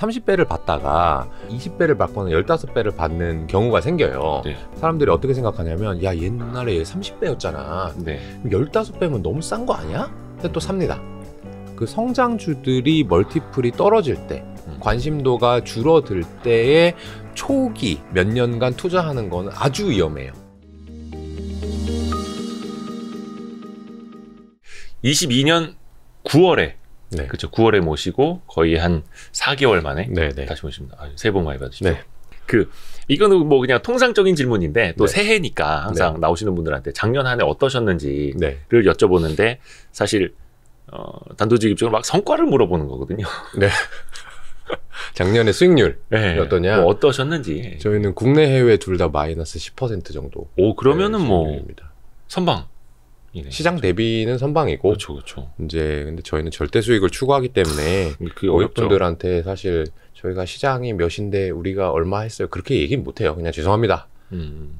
30배를 받다가 20배를 받거나 15배를 받는 경우가 생겨요. 네. 사람들이 어떻게 생각하냐면 야 옛날에 30배였잖아. 네. 15배면 너무 싼 거 아니야? 근데 또 삽니다. 그 성장주들이 멀티플이 떨어질 때 관심도가 줄어들 때의 초기 몇 년간 투자하는 건 아주 위험해요. 22년 9월에 네. 그렇죠. 9월에 모시고 거의 한 4개월 만에 네네. 다시 모십니다. 새해 복 많이 받으십시오. 네. 이거는 뭐 그냥 통상적인 질문인데 또 네. 새해니까 항상 나오시는 분들한테 작년 한 해 어떠셨는지를 네. 여쭤보는데 사실 단도직입적으로 막 성과를 물어보는 거거든요. 네. 작년에 수익률 네. 어떠냐? 뭐 어떠셨는지. 저희는 국내 해외 둘 다 마이너스 10% 정도. 오 그러면은 뭐 수익률입니다. 선방. 시장 대비는 선방이고. 그렇죠. 이제 근데 저희는 절대 수익을 추구하기 때문에 그게 어렵죠. 고객분들한테 사실 저희가 시장이 몇인데 우리가 얼마 했어요. 그렇게 얘기는 못해요. 그냥 죄송합니다.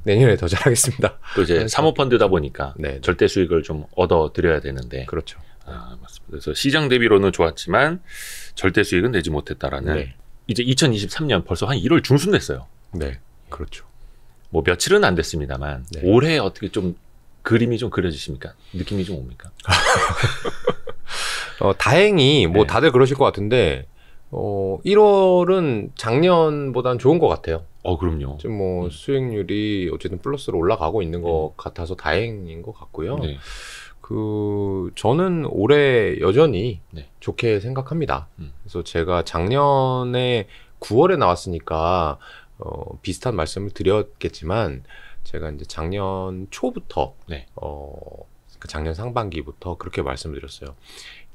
내년에 더 잘하겠습니다. 또 이제 사모펀드다 보니까 네. 절대 수익을 좀 얻어 드려야 되는데. 그렇죠. 맞습니다. 그래서 시장 대비로는 좋았지만 절대 수익은 내지 못했다라는. 네. 이제 2023년 벌써 한 1월 중순 됐어요. 네, 그렇죠. 뭐 며칠은 안 됐습니다만 네. 올해 어떻게 좀 그림이 좀 그려지십니까? 느낌이 좀 옵니까? 다행히 뭐 네. 다들 그러실 것 같은데 1월은 작년보다는 좋은 것 같아요. 그럼요. 지금 뭐 수익률이 어쨌든 플러스로 올라가고 있는 것 같아서 다행인 것 같고요. 네. 저는 올해 여전히 네. 좋게 생각합니다. 그래서 제가 작년에 9월에 나왔으니까 비슷한 말씀을 드렸겠지만 제가 이제 작년 초부터 네. 작년 상반기부터 그렇게 말씀드렸어요.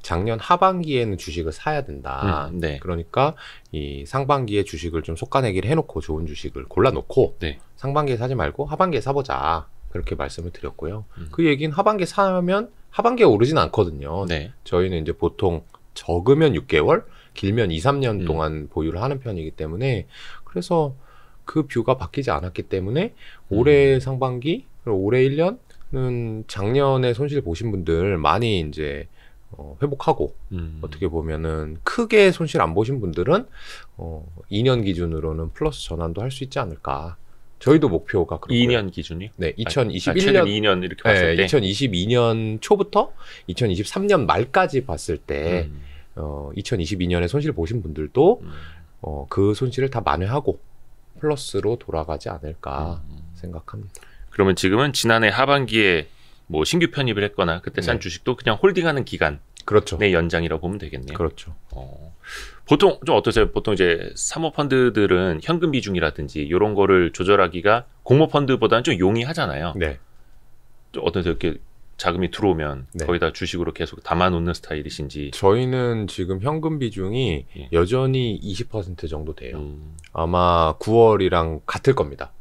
작년 하반기에는 주식을 사야 된다. 네. 그러니까 이 상반기에 주식을 좀 속가내기를 해놓고 좋은 주식을 골라놓고 네. 상반기에 사지 말고 하반기에 사보자. 그렇게 말씀을 드렸고요. 그 얘기는 하반기에 사면 하반기에 오르진 않거든요. 네. 저희는 이제 보통 적으면 6개월, 길면 2, 3년 동안 보유를 하는 편이기 때문에 그래서 그 뷰가 바뀌지 않았기 때문에 올해 상반기, 올해 1년은 작년에 손실 보신 분들 많이 이제 회복하고 어떻게 보면은 크게 손실 안 보신 분들은 2년 기준으로는 플러스 전환도 할 수 있지 않을까. 저희도 목표가 그렇고요. 2년 기준이? 네, 최근 2021년 2년 이렇게 봤을 때 2022년 초부터 2023년 말까지 봤을 때 2022년에 손실 보신 분들도 그 손실을 다 만회하고 플러스로 돌아가지 않을까 생각합니다. 그러면 지금은 지난해 하반기에 뭐 신규 편입을 했거나 그때 산 네. 주식도 그냥 홀딩하는 기간 그렇죠. 내 연장이라고 보면 되겠네요. 그렇죠. 보통 좀 어떠세요? 보통 이제 사모펀드들은 현금 비중이라든지 이런 거를 조절하기가 공모펀드보다는 좀 용이하잖아요. 네. 좀 어떠세요? 이렇게 자금이 들어오면 네. 거기다 주식으로 계속 담아놓는 스타일이신지. 저희는 지금 현금 비중이 예. 여전히 20% 정도 돼요. 아마 9월이랑 같을 겁니다.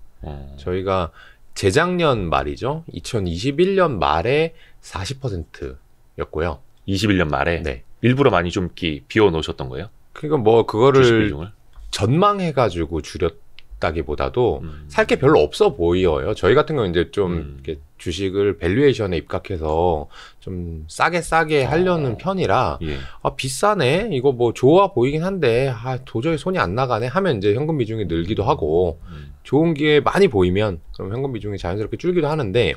저희가 재작년 말이죠. 2021년 말에 40%였고요. 21년 말에 네. 일부러 많이 좀 비워 놓으셨던 거예요? 그러니까 뭐 주식 그거를 비중을? 전망해가지고 줄였다기보다도 살 게 별로 없어 보여요. 저희 같은 경우는 이제 좀 이렇게 주식을 밸류에이션에 입각해서 좀 싸게 하려는 편이라 예. 비싸네 이거 뭐 좋아 보이긴 한데 도저히 손이 안 나가네 하면 이제 현금 비중이 늘기도 하고 좋은 게 많이 보이면 그럼 현금 비중이 자연스럽게 줄기도 하는데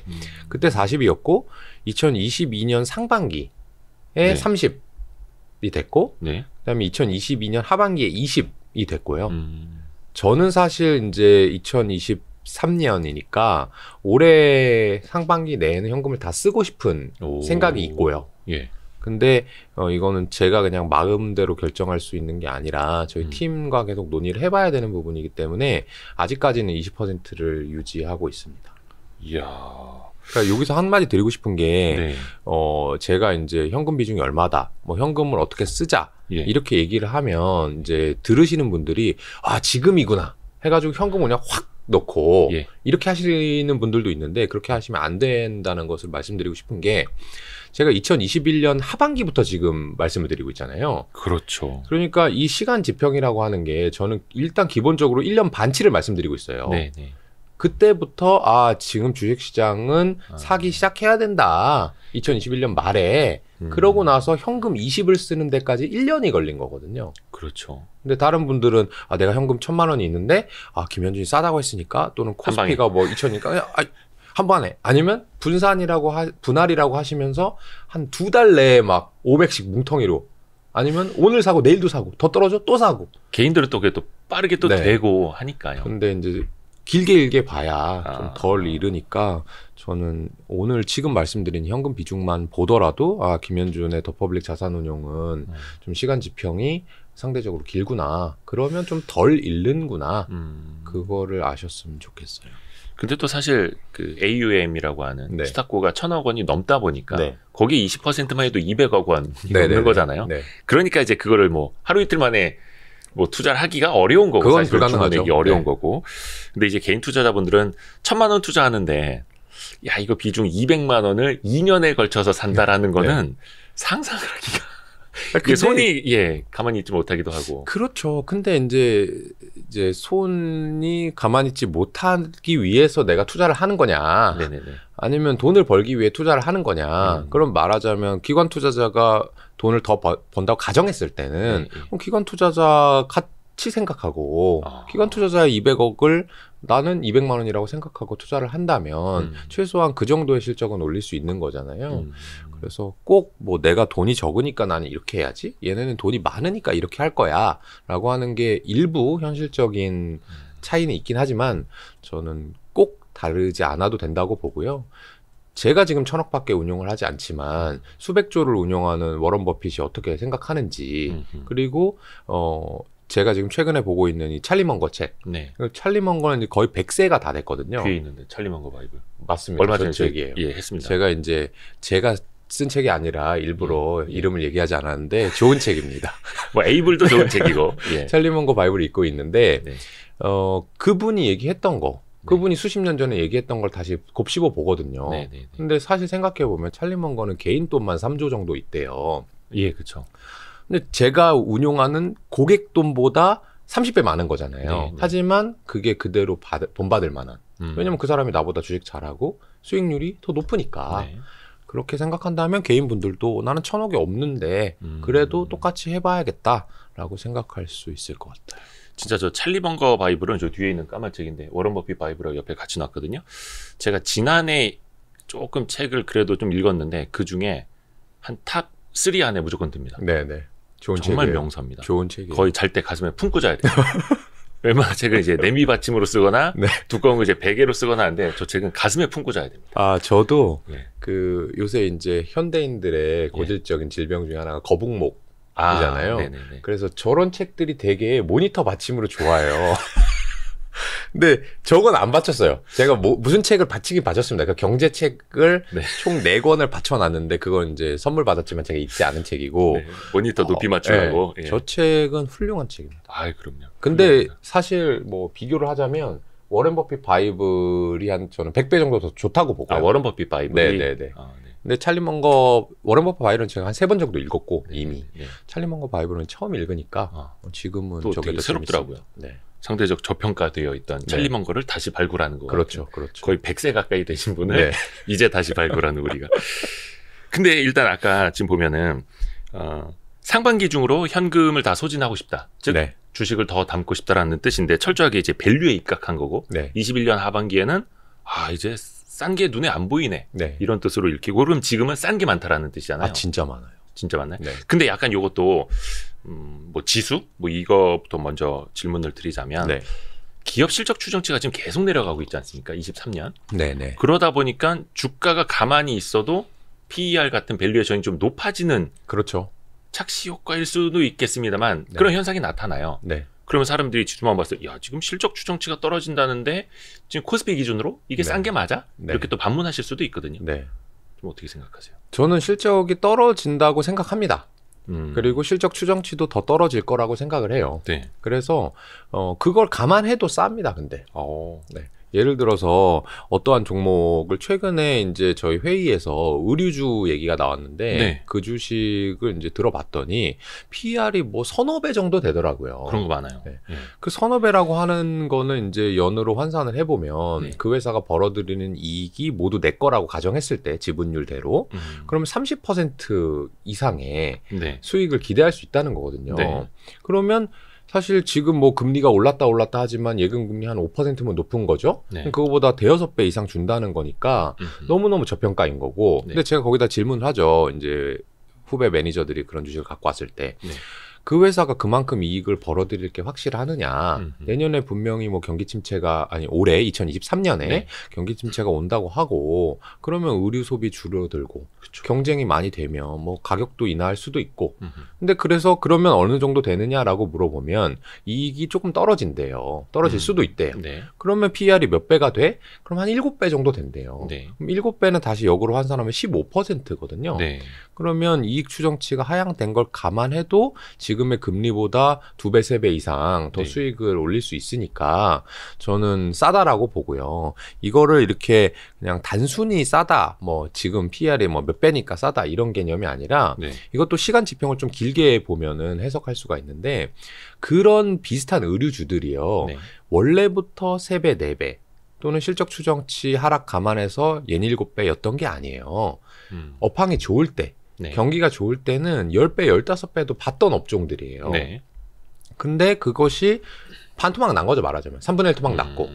그때 40이었고 2022년 상반기에 네. 30이 됐고 네. 그다음에 2022년 하반기에 20이 됐고요. 저는 사실 이제 2023년이니까 올해 상반기 내에는 현금을 다 쓰고 싶은 생각이 있고요. 예. 근데 이거는 제가 그냥 마음대로 결정할 수 있는 게 아니라 저희 팀과 계속 논의를 해봐야 되는 부분이기 때문에 아직까지는 20%를 유지하고 있습니다. 이야. 그러니까 여기서 한마디 드리고 싶은 게 네. 제가 이제 현금 비중이 얼마다, 뭐 현금을 어떻게 쓰자 예. 이렇게 얘기를 하면 이제 들으시는 분들이 지금이구나 해가지고 현금을 그냥 확 넣고 예. 이렇게 하시는 분들도 있는데 그렇게 하시면 안 된다는 것을 말씀드리고 싶은 게 제가 2021년 하반기부터 지금 말씀을 드리고 있잖아요. 그렇죠. 그러니까 이 시간 지평이라고 하는 게 저는 일단 기본적으로 1년 반치를 말씀드리고 있어요. 네, 네. 그때부터 지금 주식시장은 사기 시작해야 된다. 2021년 말에 그러고 나서 현금 20을 쓰는 데까지 1년이 걸린 거거든요. 그렇죠. 근데 다른 분들은 내가 현금 1,000만 원이 있는데 김현준이 싸다고 했으니까 또는 코스피가 뭐 2,000이니까 한 번에 아니면 분할이라고 하시면서 한 2달 내에 막 500씩 뭉텅이로 아니면 오늘 사고 내일도 사고 더 떨어져 또 사고 개인들은 또 그게 또 빠르게 또 되고 하니까요. 근데 이제 길게 봐야 좀 덜 잃으니까 저는 오늘 지금 말씀드린 현금 비중만 보더라도 김현준의 더 퍼블릭 자산운용은 좀 시간 지평이 상대적으로 길구나. 그러면 좀 덜 잃는구나. 그거를 아셨으면 좋겠어요. 근데 또 사실 그 AUM이라고 하는 스타코가 1,000억 원이 넘다 보니까 거기 20%만 해도 200억 원이 넘는 거잖아요. 그러니까 이제 그거를 뭐 하루 이틀 만에 뭐 투자를 하기가 어려운 거고 그건 불가능하죠. 어려운 거고. 근데 이제 개인 투자자분들은 1,000만 원 투자하는데 야 이거 비중 200만 원을 2년에 걸쳐서 산다라는 거는 상상을 하기가 근데 손이 가만히 있지 못하기도 하고. 그렇죠. 근데 이제 손이 가만히 있지 못하기 위해서 내가 투자를 하는 거냐, 아니면 돈을 벌기 위해 투자를 하는 거냐. 그럼 말하자면 기관 투자자가 돈을 더 번다고 가정했을 때는 그럼 기관 투자자 같이 생각하고 기관 투자자의 200억을 나는 200만 원이라고 생각하고 투자를 한다면 최소한 그 정도의 실적은 올릴 수 있는 거잖아요. 그래서 꼭 뭐 내가 돈이 적으니까 나는 이렇게 해야지, 얘네는 돈이 많으니까 이렇게 할 거야 라고 하는 게 일부 현실적인 차이는 있긴 하지만 저는 꼭 다르지 않아도 된다고 보고요. 제가 지금 1,000억밖에 운용을 하지 않지만 수백조를 운용하는 워런 버핏이 어떻게 생각하는지, 그리고 제가 지금 최근에 보고 있는 이 찰리 먼거 책. 찰리 먼거는 거의 100세가 다 됐거든요. 뒤에 있는데 찰리 먼거 바이블. 맞습니다. 얼마 전에 책이에요. 했습니다. 제가 쓴 책이 아니라 일부러 이름을 얘기하지 않았는데 좋은 책입니다. 뭐 에이블도 좋은 책이고. 찰리 먼거 바이블을 읽고 있는데 그분이 얘기했던 거, 그분이 수십 년 전에 얘기했던 걸 다시 곱씹어 보거든요. 근데 사실 생각해 보면 찰리 먼거는 개인 돈만 3조 정도 있대요. 그렇죠. 근데 제가 운용하는 고객 돈보다 30배 많은 거잖아요. 하지만 그게 그대로 돈 받을 만한. 왜냐면 그 사람이 나보다 주식 잘하고 수익률이 더 높으니까. 그렇게 생각한다면 개인분들도 나는 1,000억이 없는데 그래도 똑같이 해봐야겠다라고 생각할 수 있을 것 같아요. 진짜 저 찰리 먼거 바이블은 저 뒤에 있는 까만 책인데 워런 버핏 바이블하고 옆에 같이 놨거든요. 제가 지난해 조금 책을 그래도 좀 읽었는데 그 중에 한 탑 3 안에 무조건 듭니다. 좋은 정말 책이에요. 명사입니다. 좋은 책이에요. 거의 잘 때 가슴에 품고 자야 돼요. 웬만한 책은 이제 내미 받침으로 쓰거나 두꺼운 거 이제 베개로 쓰거나 하는데 저 책은 가슴에 품고 자야 됩니다. 저도 그 요새 이제 현대인들의 고질적인 질병 중에 하나가 거북목이잖아요. 그래서 저런 책들이 되게 모니터 받침으로 좋아요. 근데 저건 안 받쳤어요. 제가 무슨 책을 받치긴 받쳤습니다. 그러니까 경제책을 총 4권을 받쳐놨는데 그건 이제 선물 받았지만 제가 읽지 않은 책이고 모니터 높이 맞추라고. 저 책은 훌륭한 책입니다. 그럼요. 근데 훌륭합니다. 사실 뭐 비교를 하자면 워런 버핏 바이블이 한 저는 100배 정도 더 좋다고 보고요. 워런 버핏 바이블이. 근데 찰리 먼거 워런 버핏 바이블은 제가 한 3번 정도 읽었고 이미 찰리 먼거 바이블은 처음 읽으니까 지금은 또 저게 되게 더 새롭더라고요. 상대적 저평가되어 있던 찰리 먼거를 다시 발굴하는 거. 그렇죠. 거의 100세 가까이 되신 분을 이제 다시 발굴하는 우리가. 근데 일단 아까 지금 보면은 상반기 중으로 현금을 다 소진하고 싶다. 즉 주식을 더 담고 싶다라는 뜻인데 철저하게 이제 밸류에 입각한 거고 21년 하반기에는 이제 싼 게 눈에 안 보이네. 이런 뜻으로 읽히고 그럼 지금은 싼 게 많다라는 뜻이잖아요. 진짜 많아요. 진짜 많나요? 근데 약간 요것도 뭐 지수? 뭐 이거부터 먼저 질문을 드리자면 기업 실적 추정치가 지금 계속 내려가고 있지 않습니까? 23년. 그러다 보니까 주가가 가만히 있어도 PER 같은 밸류에이션이 좀 높아지는 착시 효과일 수도 있겠습니다만 그런 현상이 나타나요. 그러면 사람들이 지수만 봤을 때 지금 실적 추정치가 떨어진다는데 지금 코스피 기준으로 이게 싼 게 맞아? 이렇게 또 반문하실 수도 있거든요. 좀 어떻게 생각하세요? 저는 실적이 떨어진다고 생각합니다. 그리고 실적 추정치도 더 떨어질 거라고 생각을 해요. 그래서 그걸 감안해도 쌉니다. 근데 예를 들어서 어떠한 종목을 최근에 이제 저희 회의에서 의류주 얘기가 나왔는데 네. 그 주식을 이제 들어봤더니 PER이 뭐 서너 배 정도 되더라고요. 그런 거 많아요. 네. 그 서너 배라고 하는 거는 이제 연으로 환산을 해보면 그 회사가 벌어들이는 이익이 모두 내 거라고 가정했을 때 지분율대로 그러면 30% 이상의 수익을 기대할 수 있다는 거거든요. 네. 그러면 사실 지금 뭐 금리가 올랐다 하지만 예금금리 한 5%면 높은 거죠. 네. 그거보다 대여섯 배 이상 준다는 거니까 너무너무 저평가인 거고. 네. 근데 제가 거기다 질문을 하죠. 이제 후배 매니저들이 그런 주식을 갖고 왔을 때. 네. 그 회사가 그만큼 이익을 벌어들일 게 확실하느냐. 내년에 분명히 뭐 경기 침체가 올해 2023년에 네. 경기 침체가 온다고 하고 그러면 의류 소비 줄어들고 그쵸. 경쟁이 많이 되면 뭐 가격도 인하할 수도 있고 근데 그래서 그러면 어느 정도 되느냐라고 물어보면 이익이 조금 떨어진대요. 떨어질 수도 있대요. 네. 그러면 PER이 몇 배가 돼? 그럼 한 7배 정도 된대요. 네. 그럼 7배는 다시 역으로 환산하면 15%거든요. 네. 그러면 이익 추정치가 하향된 걸 감안해도 지금의 금리보다 2배, 3배 이상 더 네. 수익을 올릴 수 있으니까 저는 싸다라고 보고요. 이거를 이렇게 그냥 단순히 싸다, 뭐 지금 PER이 뭐 몇 배니까 싸다 이런 개념이 아니라 네. 이것도 시간 지평을 좀 길게 보면은 해석할 수가 있는데 그런 비슷한 의류주들이요. 네. 원래부터 3배, 4배 또는 실적 추정치 하락 감안해서 7배였던 게 아니에요. 업황이 좋을 때 네. 경기가 좋을 때는 10배, 15배도 봤던 업종들이에요. 네. 근데 그것이 반토막 난 거죠, 말하자면. 3분의 1 토막 났고.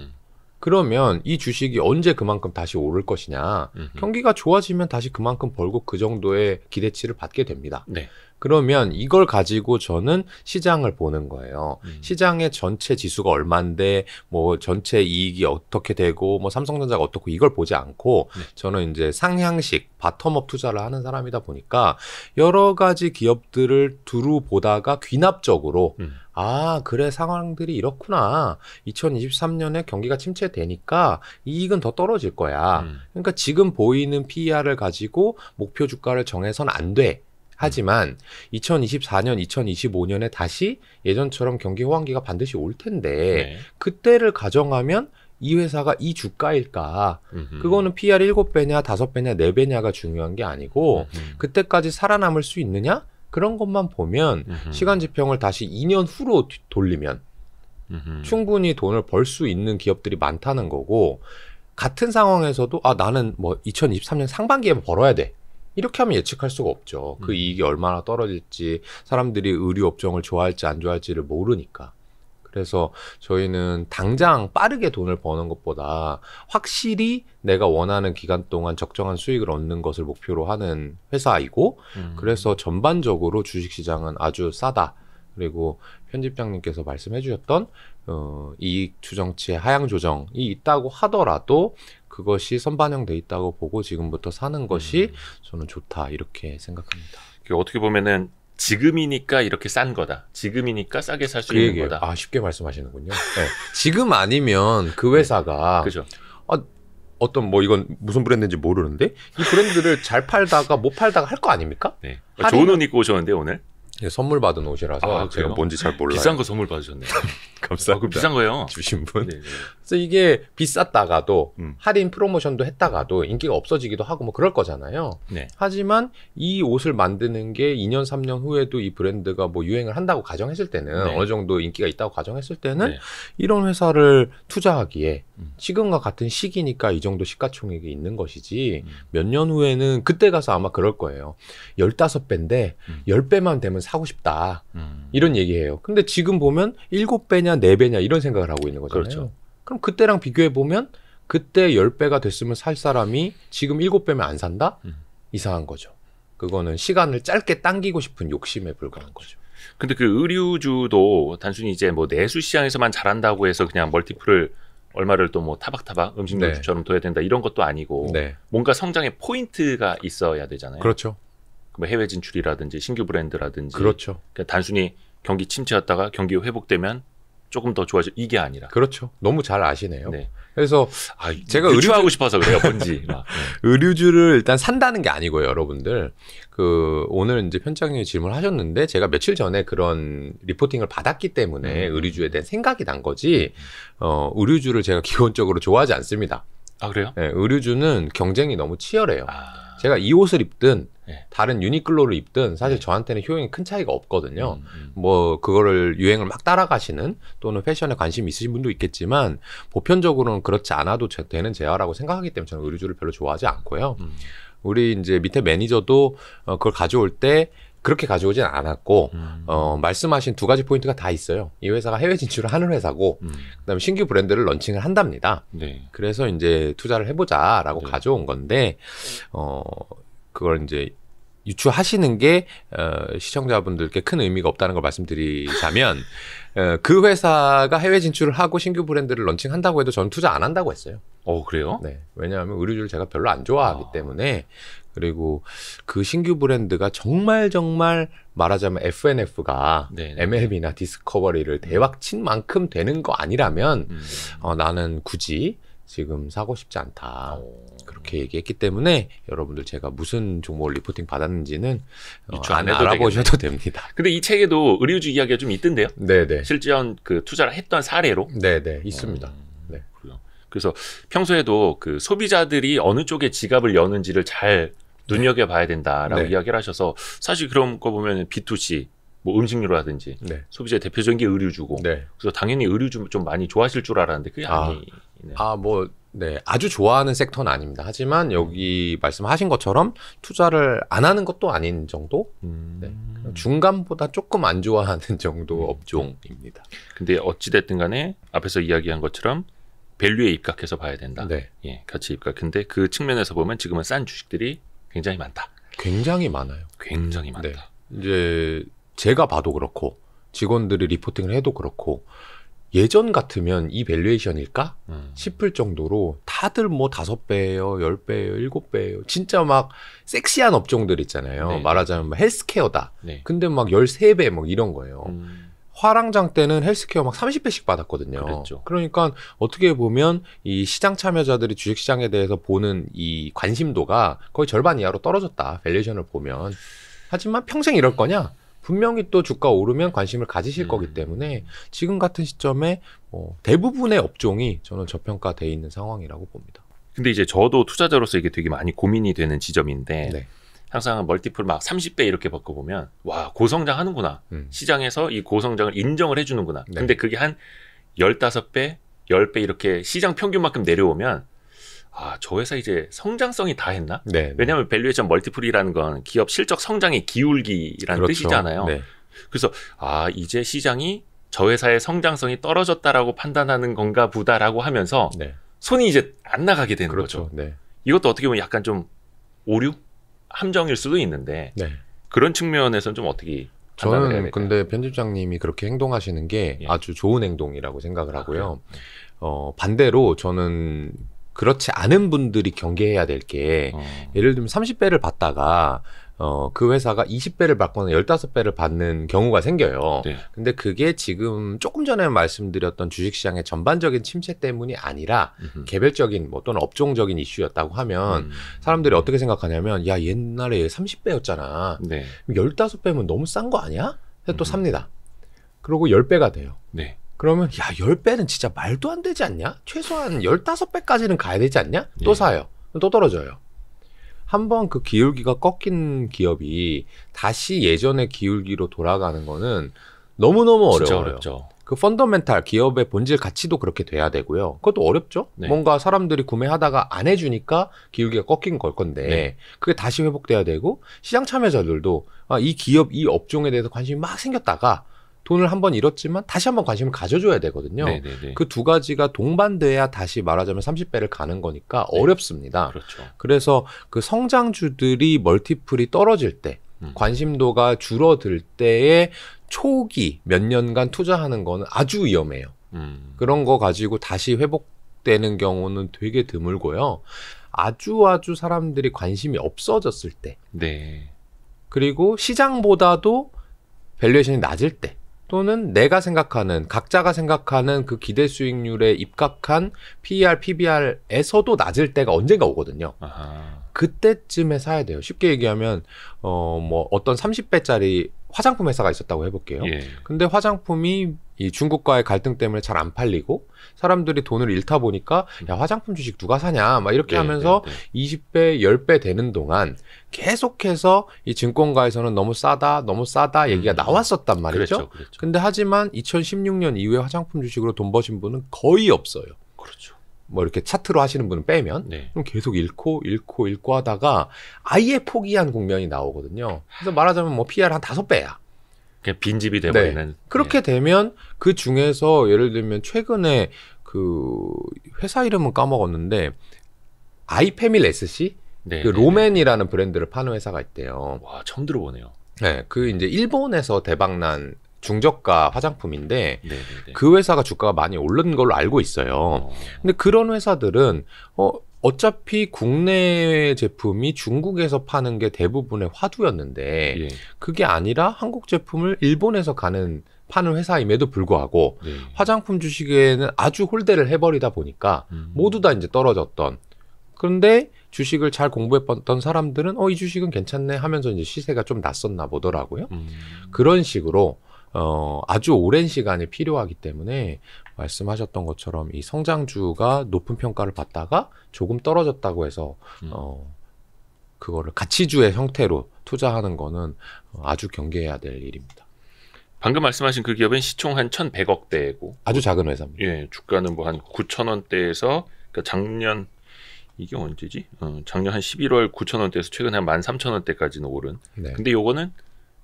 그러면 이 주식이 언제 그만큼 다시 오를 것이냐. 경기가 좋아지면 다시 그만큼 벌고 그 정도의 기대치를 받게 됩니다. 네. 그러면 이걸 가지고 저는 시장을 보는 거예요. 시장의 전체 지수가 얼만데 뭐 전체 이익이 어떻게 되고 뭐 삼성전자가 어떻고 이걸 보지 않고 네. 저는 이제 상향식 바텀업 투자를 하는 사람이다 보니까 여러 가지 기업들을 두루 보다가 귀납적으로 아 그래 상황들이 이렇구나. 2023년에 경기가 침체되니까 이익은 더 떨어질 거야. 그러니까 지금 보이는 PER을 가지고 목표 주가를 정해서는 안 돼. 하지만 2024년, 2025년에 다시 예전처럼 경기 호황기가 반드시 올 텐데 네. 그때를 가정하면 이 회사가 이 주가일까? 그거는 PER 7배냐, 5배냐, 4배냐가 중요한 게 아니고 그때까지 살아남을 수 있느냐? 그런 것만 보면 시간 지평을 다시 2년 후로 돌리면 충분히 돈을 벌 수 있는 기업들이 많다는 거고 같은 상황에서도 아 나는 뭐 2023년 상반기에 벌어야 돼. 이렇게 하면 예측할 수가 없죠. 그 이익이 얼마나 떨어질지 사람들이 의류 업종을 좋아할지 안 좋아할지를 모르니까. 그래서 저희는 당장 빠르게 돈을 버는 것보다 확실히 내가 원하는 기간 동안 적정한 수익을 얻는 것을 목표로 하는 회사이고 그래서 전반적으로 주식시장은 아주 싸다. 그리고 편집장님께서 말씀해 주셨던 이익 추정치의 하향 조정이 있다고 하더라도 그것이 선반영돼 있다고 보고 지금부터 사는 것이 저는 좋다 이렇게 생각합니다. 어떻게 보면은 지금이니까 이렇게 싼 거다. 지금이니까 싸게 살 수 있는 거다. 아 쉽게 말씀하시는군요. 네. 지금 아니면 그 회사가 그죠. 어떤 뭐 이건 무슨 브랜드인지 모르는데 이 브랜드를 잘 팔다가 못 팔다가 할 거 아닙니까? 네. 좋은 옷 입고 오셨는데 오늘? 예, 선물 받은 옷이라서 제가 뭔지 잘 몰라요. 비싼 거 선물 받으셨네요. 감사합니다. 그 비싼 거요. 주신 분. 네네. 그래서 이게 비쌌다가도 할인 프로모션도 했다가도 인기가 없어지기도 하고 뭐 그럴 거잖아요. 네. 하지만 이 옷을 만드는 게 2년 3년 후에도 이 브랜드가 뭐 유행을 한다고 가정했을 때는 네. 어느 정도 인기가 있다고 가정했을 때는 네. 이런 회사를 투자하기에 지금과 같은 시기니까 이 정도 시가총액이 있는 것이지 몇 년 후에는 그때 가서 아마 그럴 거예요. 15배인데 10배만 되면 사고 싶다. 이런 얘기해요. 근데 지금 보면 7배냐 4배냐 이런 생각을 하고 있는 거잖아요. 그렇죠. 그럼 그때랑 비교해 보면 그때 10배가 됐으면 살 사람이 지금 7배면 안 산다? 이상한 거죠. 그거는 시간을 짧게 당기고 싶은 욕심에 불과한 거죠. 근데 그 의류주도 단순히 이제 뭐 내수 시장에서만 잘한다고 해서 그냥 멀티플을 얼마를 또 뭐 타박타박 음식료처럼 둬야 된다 이런 것도 아니고 네. 뭔가 성장의 포인트가 있어야 되잖아요. 그렇죠. 뭐 해외 진출이라든지 신규 브랜드라든지 그렇죠. 그러니까 단순히 경기 침체였다가 경기 회복되면 조금 더 좋아질 이게 아니라. 그렇죠. 너무 잘 아시네요. 네. 그래서 제가 유추하고 싶어서 그래요. 뭔지. 의류주를 일단 산다는 게 아니고요, 여러분들. 오늘 이제 편집장님이 질문하셨는데 제가 며칠 전에 그런 리포팅을 받았기 때문에 의류주에 대한 생각이 난 거지. 의류주를 제가 기본적으로 좋아하지 않습니다. 아, 그래요? 네, 의류주는 경쟁이 너무 치열해요. 제가 이 옷을 입든 다른 유니클로를 입든 사실 저한테는 효용이 큰 차이가 없거든요. 뭐 그거를 유행을 막 따라가시는 또는 패션에 관심 있으신 분도 있겠지만 보편적으로는 그렇지 않아도 되는 재화라고 생각하기 때문에 저는 의류주를 별로 좋아하지 않고요. 우리 이제 밑에 매니저도 그걸 가져올 때 그렇게 가져오진 않았고 말씀하신 두 가지 포인트가 다 있어요. 이 회사가 해외 진출을 하는 회사고 그다음에 신규 브랜드를 런칭을 한답니다. 네. 그래서 이제 투자를 해보자라고 가져온 건데 그걸 이제 유추하시는 게 시청자분들께 큰 의미가 없다는 걸 말씀드리자면 그 회사가 해외 진출을 하고 신규 브랜드를 런칭한다고 해도 저는 투자 안 한다고 했어요. 그래요? 네. 왜냐하면 의류주를 제가 별로 안 좋아하기 때문에 그리고 그 신규 브랜드가 정말 말하자면 FNF가 MLB나 디스커버리를 대박 친 만큼 되는 거 아니라면 나는 굳이 지금 사고 싶지 않다. 그렇게 얘기했기 때문에 여러분들 제가 무슨 종목을 리포팅 받았는지는 안 알아보셔도 됩니다. 근데 이 책에도 의류주 이야기가 좀 있던데요? 네네. 실전 그 투자를 했던 사례로? 네네. 있습니다. 네. 그래서 평소에도 그 소비자들이 어느 쪽에 지갑을 여는지를 잘 눈여겨봐야 된다라고 이야기를 하셔서 사실 그런 거 보면 B2C 뭐 음식료라든지 소비자의 대표적인 게 의류주고 그래서 당연히 의류주 좀 많이 좋아하실 줄 알았는데 그게 아니네요. 아주 좋아하는 섹터는 아닙니다. 하지만 여기 말씀하신 것처럼 투자를 안 하는 것도 아닌 정도? 중간보다 조금 안 좋아하는 정도 업종입니다. 근데 어찌됐든 간에 앞에서 이야기한 것처럼 밸류에 입각해서 봐야 된다. 예, 가치 입각. 근데 그 측면에서 보면 지금은 싼 주식들이 굉장히 많다. 굉장히 많아요. 굉장히 많다. 이제 제가 봐도 그렇고 직원들이 리포팅을 해도 그렇고 예전 같으면 이 밸류에이션일까 싶을 정도로 다들 뭐 5배예요, 10배예요, 7배예요. 진짜 막 섹시한 업종들 있잖아요. 말하자면 뭐 헬스케어다. 근데 막 13배 뭐 이런 거예요. 화랑장 때는 헬스케어 막 30배씩 받았거든요. 그랬죠. 그러니까 어떻게 보면 이 시장 참여자들이 주식시장에 대해서 보는 이 관심도가 거의 절반 이하로 떨어졌다. 밸류에이션을 보면. 하지만 평생 이럴 거냐? 분명히 또 주가 오르면 관심을 가지실 거기 때문에 지금 같은 시점에 대부분의 업종이 저는 저평가돼 있는 상황이라고 봅니다. 근데 이제 저도 투자자로서 이게 되게 많이 고민이 되는 지점인데 항상 멀티플 막 30배 이렇게 바꿔보면 와 고성장 하는구나. 시장에서 이 고성장을 인정을 해주는구나. 근데 그게 한 15배, 10배 이렇게 시장 평균만큼 내려오면 저 회사 이제 성장성이 다 했나? 왜냐하면 밸류에이션 멀티플이라는 건 기업 실적 성장의 기울기라는 뜻이잖아요. 그래서 이제 시장이 저 회사의 성장성이 떨어졌다라고 판단하는 건가 보다라고 하면서 손이 이제 안 나가게 되는 거죠. 이것도 어떻게 보면 약간 좀 오류? 함정일 수도 있는데 그런 측면에서는 좀 어떻게 판단을 해야 될까요? 저는 근데 편집장님이 그렇게 행동하시는 게 아주 좋은 행동이라고 생각을 하고요. 반대로 저는 그렇지 않은 분들이 경계해야 될 게 예를 들면 30배를 받다가 그 회사가 20배를 받거나 15배를 받는 경우가 생겨요. 근데 그게 지금 조금 전에 말씀드렸던 주식시장의 전반적인 침체 때문이 아니라 개별적인 뭐 또는 업종적인 이슈였다고 하면 사람들이 어떻게 생각하냐면 야 옛날에 30배였잖아. 15배면 너무 싼 거 아니야? 해서 또 삽니다. 그리고 10배가 돼요. 그러면 야 10배는 진짜 말도 안 되지 않냐? 최소한 15배까지는 가야 되지 않냐? 또 사요. 또 떨어져요. 한번 그 기울기가 꺾인 기업이 다시 예전의 기울기로 돌아가는 거는 너무너무 어려워요. 진짜 어렵죠. 그 펀더멘탈 기업의 본질 가치도 그렇게 돼야 되고요. 그것도 어렵죠. 뭔가 사람들이 구매하다가 안 해주니까 기울기가 꺾인 걸 건데 그게 다시 회복돼야 되고 시장 참여자들도 이 기업, 이 업종에 대해서 관심이 막 생겼다가 돈을 한번 잃었지만 다시 한번 관심을 가져줘야 되거든요. 그 두 가지가 동반돼야 다시 말하자면 30배를 가는 거니까 어렵습니다. 그래서 그 성장주들이 멀티플이 떨어질 때 관심도가 줄어들 때에 초기 몇 년간 투자하는 거는 아주 위험해요. 그런 거 가지고 다시 회복되는 경우는 되게 드물고요. 아주 사람들이 관심이 없어졌을 때 그리고 시장보다도 밸류에이션이 낮을 때 또는 내가 생각하는 각자가 생각하는 그 기대 수익률에 입각한 PER, PBR에서도 낮을 때가 언젠가 오거든요. 아하. 그때쯤에 사야 돼요. 쉽게 얘기하면 뭐 어떤 30배짜리 화장품 회사가 있었다고 해볼게요. 예. 근데 화장품이 이 중국과의 갈등 때문에 잘 안 팔리고 사람들이 돈을 잃다 보니까 야 화장품 주식 누가 사냐 막 이렇게 하면서 20배, 10배 되는 동안 계속해서 이 증권가에서는 너무 싸다 얘기가 나왔었단 말이죠. 그랬죠. 근데 하지만 2016년 이후에 화장품 주식으로 돈 버신 분은 거의 없어요. 그렇죠. 뭐 이렇게 차트로 하시는 분은 빼면 그럼 계속 잃고 하다가 아예 포기한 국면이 나오거든요. 그래서 말하자면 뭐 PR 한 5배야. 그냥 빈집이 돼버리는. 그렇게 되면 그 중에서 예를 들면 최근에 그 회사 이름은 까먹었는데 아이페밀 SC 그 로맨이라는 브랜드를 파는 회사가 있대요. 와 처음 들어보네요. 네, 그 이제 일본에서 대박난 중저가 화장품인데 그 회사가 주가가 많이 오른 걸로 알고 있어요. 근데 그런 회사들은 어차피 국내 제품이 중국에서 파는 게 대부분의 화두였는데 그게 아니라 한국 제품을 일본에서 파는 회사임에도 불구하고 화장품 주식에는 아주 홀대를 해버리다 보니까 모두 다 이제 떨어졌던. 그런데 주식을 잘 공부했던 사람들은 이 주식은 괜찮네 하면서 이제 시세가 좀 났었나 보더라고요. 그런 식으로 아주 오랜 시간이 필요하기 때문에 말씀하셨던 것처럼 이 성장주가 높은 평가를 받다가 조금 떨어졌다고 해서 그거를 가치주의 형태로 투자하는 거는 아주 경계해야 될 일입니다. 방금 말씀하신 그 기업은 시총 한 1,100억대고 아주 작은 회사입니다. 예, 주가는 뭐 한 9,000원대에서 그러니까 작년 이게 언제지? 작년 한 11월 9,000원대에서 최근에 한 13,000원대까지는 오른. 근데 요거는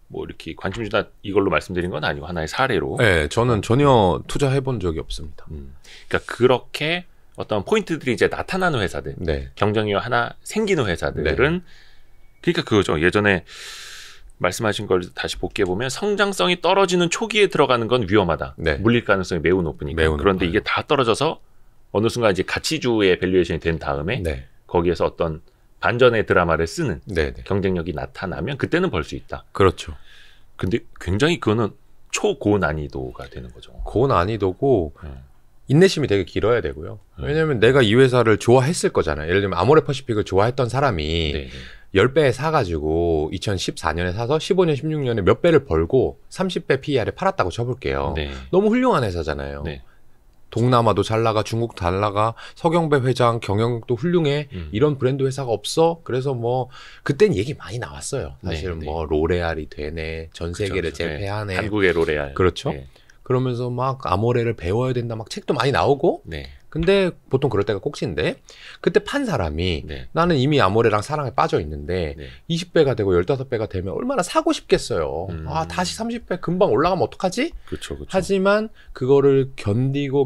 뭐 이렇게 관심 주다 이걸로 말씀드린 건 아니고 하나의 사례로. 네, 저는 전혀 투자해 본 적이 없습니다. 그러니까 그렇게 어떤 포인트들이 이제 나타나는 회사들, 경쟁력 하나 생기는 회사들은 그러니까 그거죠. 예전에 말씀하신 걸 다시 복귀해 보면 성장성이 떨어지는 초기에 들어가는 건 위험하다. 물릴 가능성이 매우 높으니까. 그런데 이게 다 떨어져서 어느 순간 이제 가치주의 밸류에이션이 된 다음에 거기에서 어떤 반전의 드라마를 쓰는 경쟁력이 나타나면 그때는 벌 수 있다. 그렇죠. 근데 굉장히 그거는 초고난이도가 되는 거죠. 고난이도고 인내심이 되게 길어야 되고요. 왜냐하면 내가 이 회사를 좋아했을 거잖아요. 예를 들면 아모레퍼시픽을 좋아했던 사람이 10배에 사가지고 2014년에 사서 15년, 16년에 몇 배를 벌고 30배 PER에 팔았다고 쳐볼게요. 너무 훌륭한 회사잖아요. 동남아도 잘 나가, 중국도 잘 나가, 서경배 회장 경영도 훌륭해. 이런 브랜드 회사가 없어. 그래서 뭐 그땐 얘기 많이 나왔어요. 사실 뭐 로레알이 되네, 전 세계를 제패하네. 한국의 로레알. 그렇죠. 그러면서 막 아모레를 배워야 된다, 막 책도 많이 나오고. 근데 보통 그럴 때가 꼭지인데 그때 판 사람이 나는 이미 아모레랑 사랑에 빠져 있는데 20배가 되고 15배가 되면 얼마나 사고 싶겠어요. 다시 30배 금방 올라가면 어떡하지? 그쵸. 하지만 그거를 견디고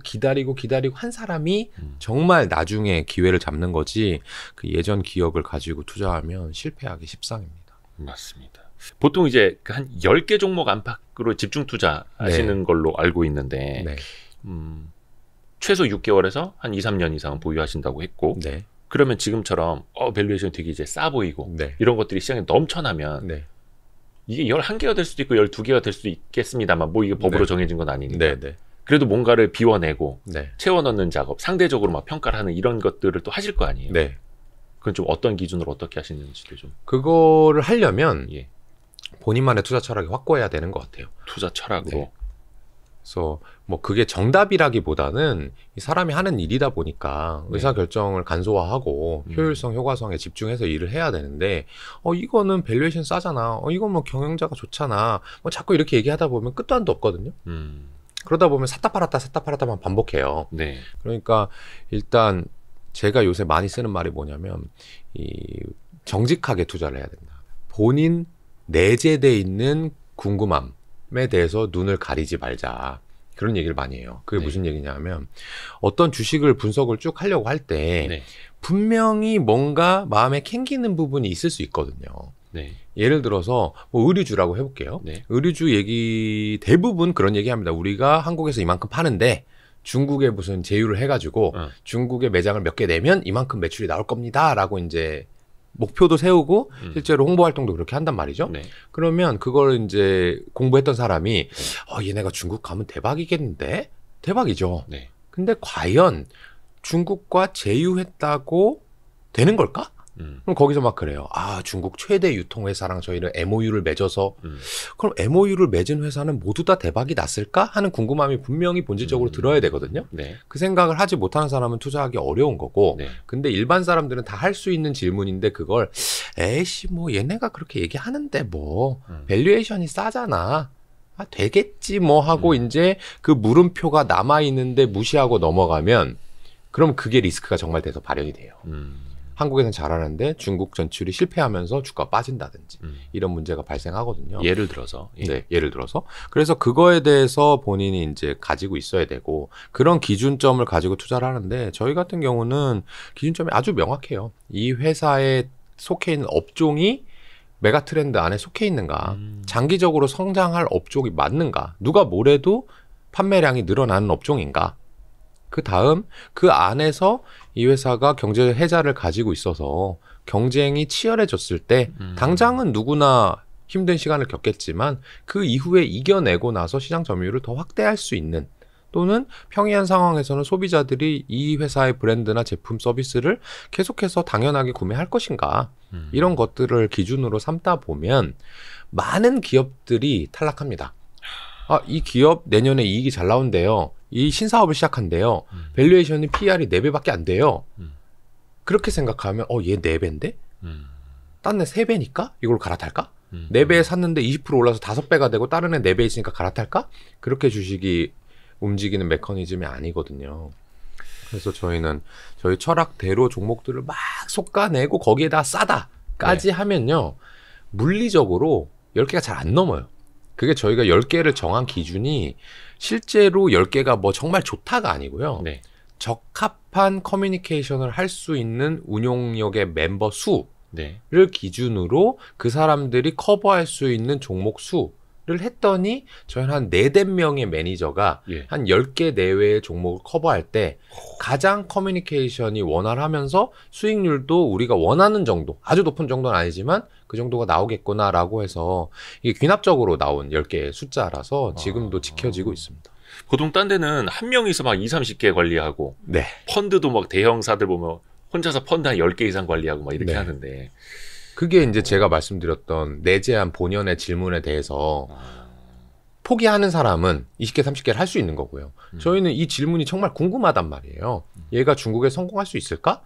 기다리고 한 사람이 정말 나중에 기회를 잡는 거지 그 예전 기억을 가지고 투자하면 실패하기 십상입니다. 맞습니다. 보통 이제 한 10개 종목 안팎으로 집중 투자하시는 걸로 알고 있는데 최소 6개월에서 한 2, 3년 이상은 보유하신다고 했고 그러면 지금처럼 밸류에이션이 되게 이제 싸 보이고 이런 것들이 시장에 넘쳐나면 이게 11개가 될 수도 있고 12개가 될 수도 있겠습니다만 뭐 이게 법으로 정해진 건 아니니까 그래도 뭔가를 비워내고 채워 넣는 작업, 상대적으로 막 평가를 하는 이런 것들을 또 하실 거 아니에요. 그건 좀 어떤 기준으로 어떻게 하시는지도 좀. 그거를 하려면 본인만의 투자 철학이 확고해야 되는 것 같아요. 투자 철학으로. 그래서 뭐 그게 정답이라기보다는 이 사람이 하는 일이다 보니까 의사결정을 간소화하고 효율성, 효과성에 집중해서 일을 해야 되는데 이거는 밸류에이션 싸잖아. 이건 뭐 경영자가 좋잖아. 뭐 자꾸 이렇게 얘기하다 보면 끝도 한도 없거든요. 그러다 보면 샀다 팔았다만 반복해요. 그러니까 일단 제가 요새 많이 쓰는 말이 뭐냐면 이 정직하게 투자를 해야 된다. 본인 내재돼 있는 궁금함에 대해서 눈을 가리지 말자. 그런 얘기를 많이 해요. 그게 무슨 얘기냐면 어떤 주식을 분석을 쭉 하려고 할 때 분명히 뭔가 마음에 캥기는 부분이 있을 수 있거든요. 예를 들어서 뭐 의류주라고 해볼게요. 의류주 얘기 대부분 그런 얘기합니다. 우리가 한국에서 이만큼 파는데 중국에 무슨 제휴를 해가지고 중국에 매장을 몇 개 내면 이만큼 매출이 나올 겁니다라고 이제 목표도 세우고 실제로 홍보 활동도 그렇게 한단 말이죠. 네. 그러면 그걸 이제 공부했던 사람이 얘네가 중국 가면 대박이겠는데? 대박이죠. 네. 근데 과연 중국과 제휴했다고 되는 걸까? 그럼 거기서 막 그래요. 중국 최대 유통회사랑 저희는 MOU를 맺어서 그럼 MOU를 맺은 회사는 모두 다 대박이 났을까? 하는 궁금함이 분명히 본질적으로 들어야 되거든요. 네. 그 생각을 하지 못하는 사람은 투자하기 어려운 거고 네. 근데 일반 사람들은 다 할 수 있는 질문인데 그걸 에이씨 뭐 얘네가 그렇게 얘기하는데 뭐 밸류에이션이 싸잖아. 되겠지 뭐 하고 이제 그 물음표가 남아있는데 무시하고 넘어가면 그럼 그게 리스크가 정말 돼서 발현이 돼요. 한국에서는 잘하는데 중국 전출이 실패하면서 주가가 빠진다든지 이런 문제가 발생하거든요. 예를 들어서. 네, 예를 들어서. 그래서 그거에 대해서 본인이 이제 가지고 있어야 되고 그런 기준점을 가지고 투자를 하는데 저희 같은 경우는 기준점이 아주 명확해요. 이 회사에 속해 있는 업종이 메가 트렌드 안에 속해 있는가, 장기적으로 성장할 업종이 맞는가, 누가 뭐래도 판매량이 늘어나는 업종인가. 그 다음 그 안에서 이 회사가 경제 해자를 가지고 있어서 경쟁이 치열해졌을 때 당장은 누구나 힘든 시간을 겪겠지만 그 이후에 이겨내고 나서 시장 점유율을 더 확대할 수 있는 또는 평이한 상황에서는 소비자들이 이 회사의 브랜드나 제품 서비스를 계속해서 당연하게 구매할 것인가 이런 것들을 기준으로 삼다 보면 많은 기업들이 탈락합니다. 이 기업 내년에 이익이 잘 나온대요. 이 신사업을 시작한대요. 밸류에이션이 PER이 4배밖에 안 돼요. 그렇게 생각하면 얘 4배인데? 딴 애 3배니까? 이걸 갈아탈까? 4배에 샀는데 20% 올라서 5배가 되고 다른 애 4배 있으니까 갈아탈까? 그렇게 주식이 움직이는 메커니즘이 아니거든요. 그래서 저희는 저희 철학대로 종목들을 막 솎아내고 거기에다 싸다까지 하면요. 물리적으로 10개가 잘 안 넘어요. 그게 저희가 10개를 정한 기준이 실제로 10개가 뭐 정말 좋다가 아니고요. 네. 적합한 커뮤니케이션을 할 수 있는 운용력의 멤버 수를 네. 기준으로 그 사람들이 커버할 수 있는 종목 수를 했더니 저희는 한 4~5명의 매니저가 한 10개 내외의 종목을 커버할 때 가장 커뮤니케이션이 원활하면서 수익률도 우리가 원하는 정도, 아주 높은 정도는 아니지만 그 정도가 나오겠구나라고 해서 이게 귀납적으로 나온 10개의 숫자라서 지금도 지켜지고 있습니다. 보통 딴 데는 한 명이서 막 20~30개 관리하고 네. 펀드도 막 대형사들 보면 혼자서 펀드 한 10개 이상 관리하고 막 이렇게 하는데 그게 이제 제가 말씀드렸던 내재한 본연의 질문에 대해서 포기하는 사람은 20개, 30개를 할 수 있는 거고요. 저희는 이 질문이 정말 궁금하단 말이에요. 얘가 중국에 성공할 수 있을까?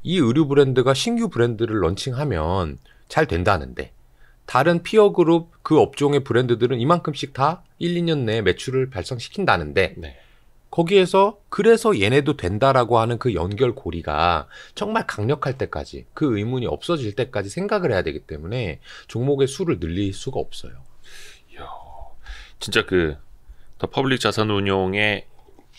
이 의류 브랜드가 신규 브랜드를 런칭하면 잘 된다는데 다른 피어 그룹 그 업종의 브랜드들은 이만큼씩 다 1~2년 내에 매출을 발생시킨다는데 거기에서 그래서 얘네도 된다라고 하는 그 연결고리가 정말 강력할 때까지 그 의문이 없어질 때까지 생각을 해야 되기 때문에 종목의 수를 늘릴 수가 없어요. 이야, 진짜 그 더 퍼블릭 자산운용의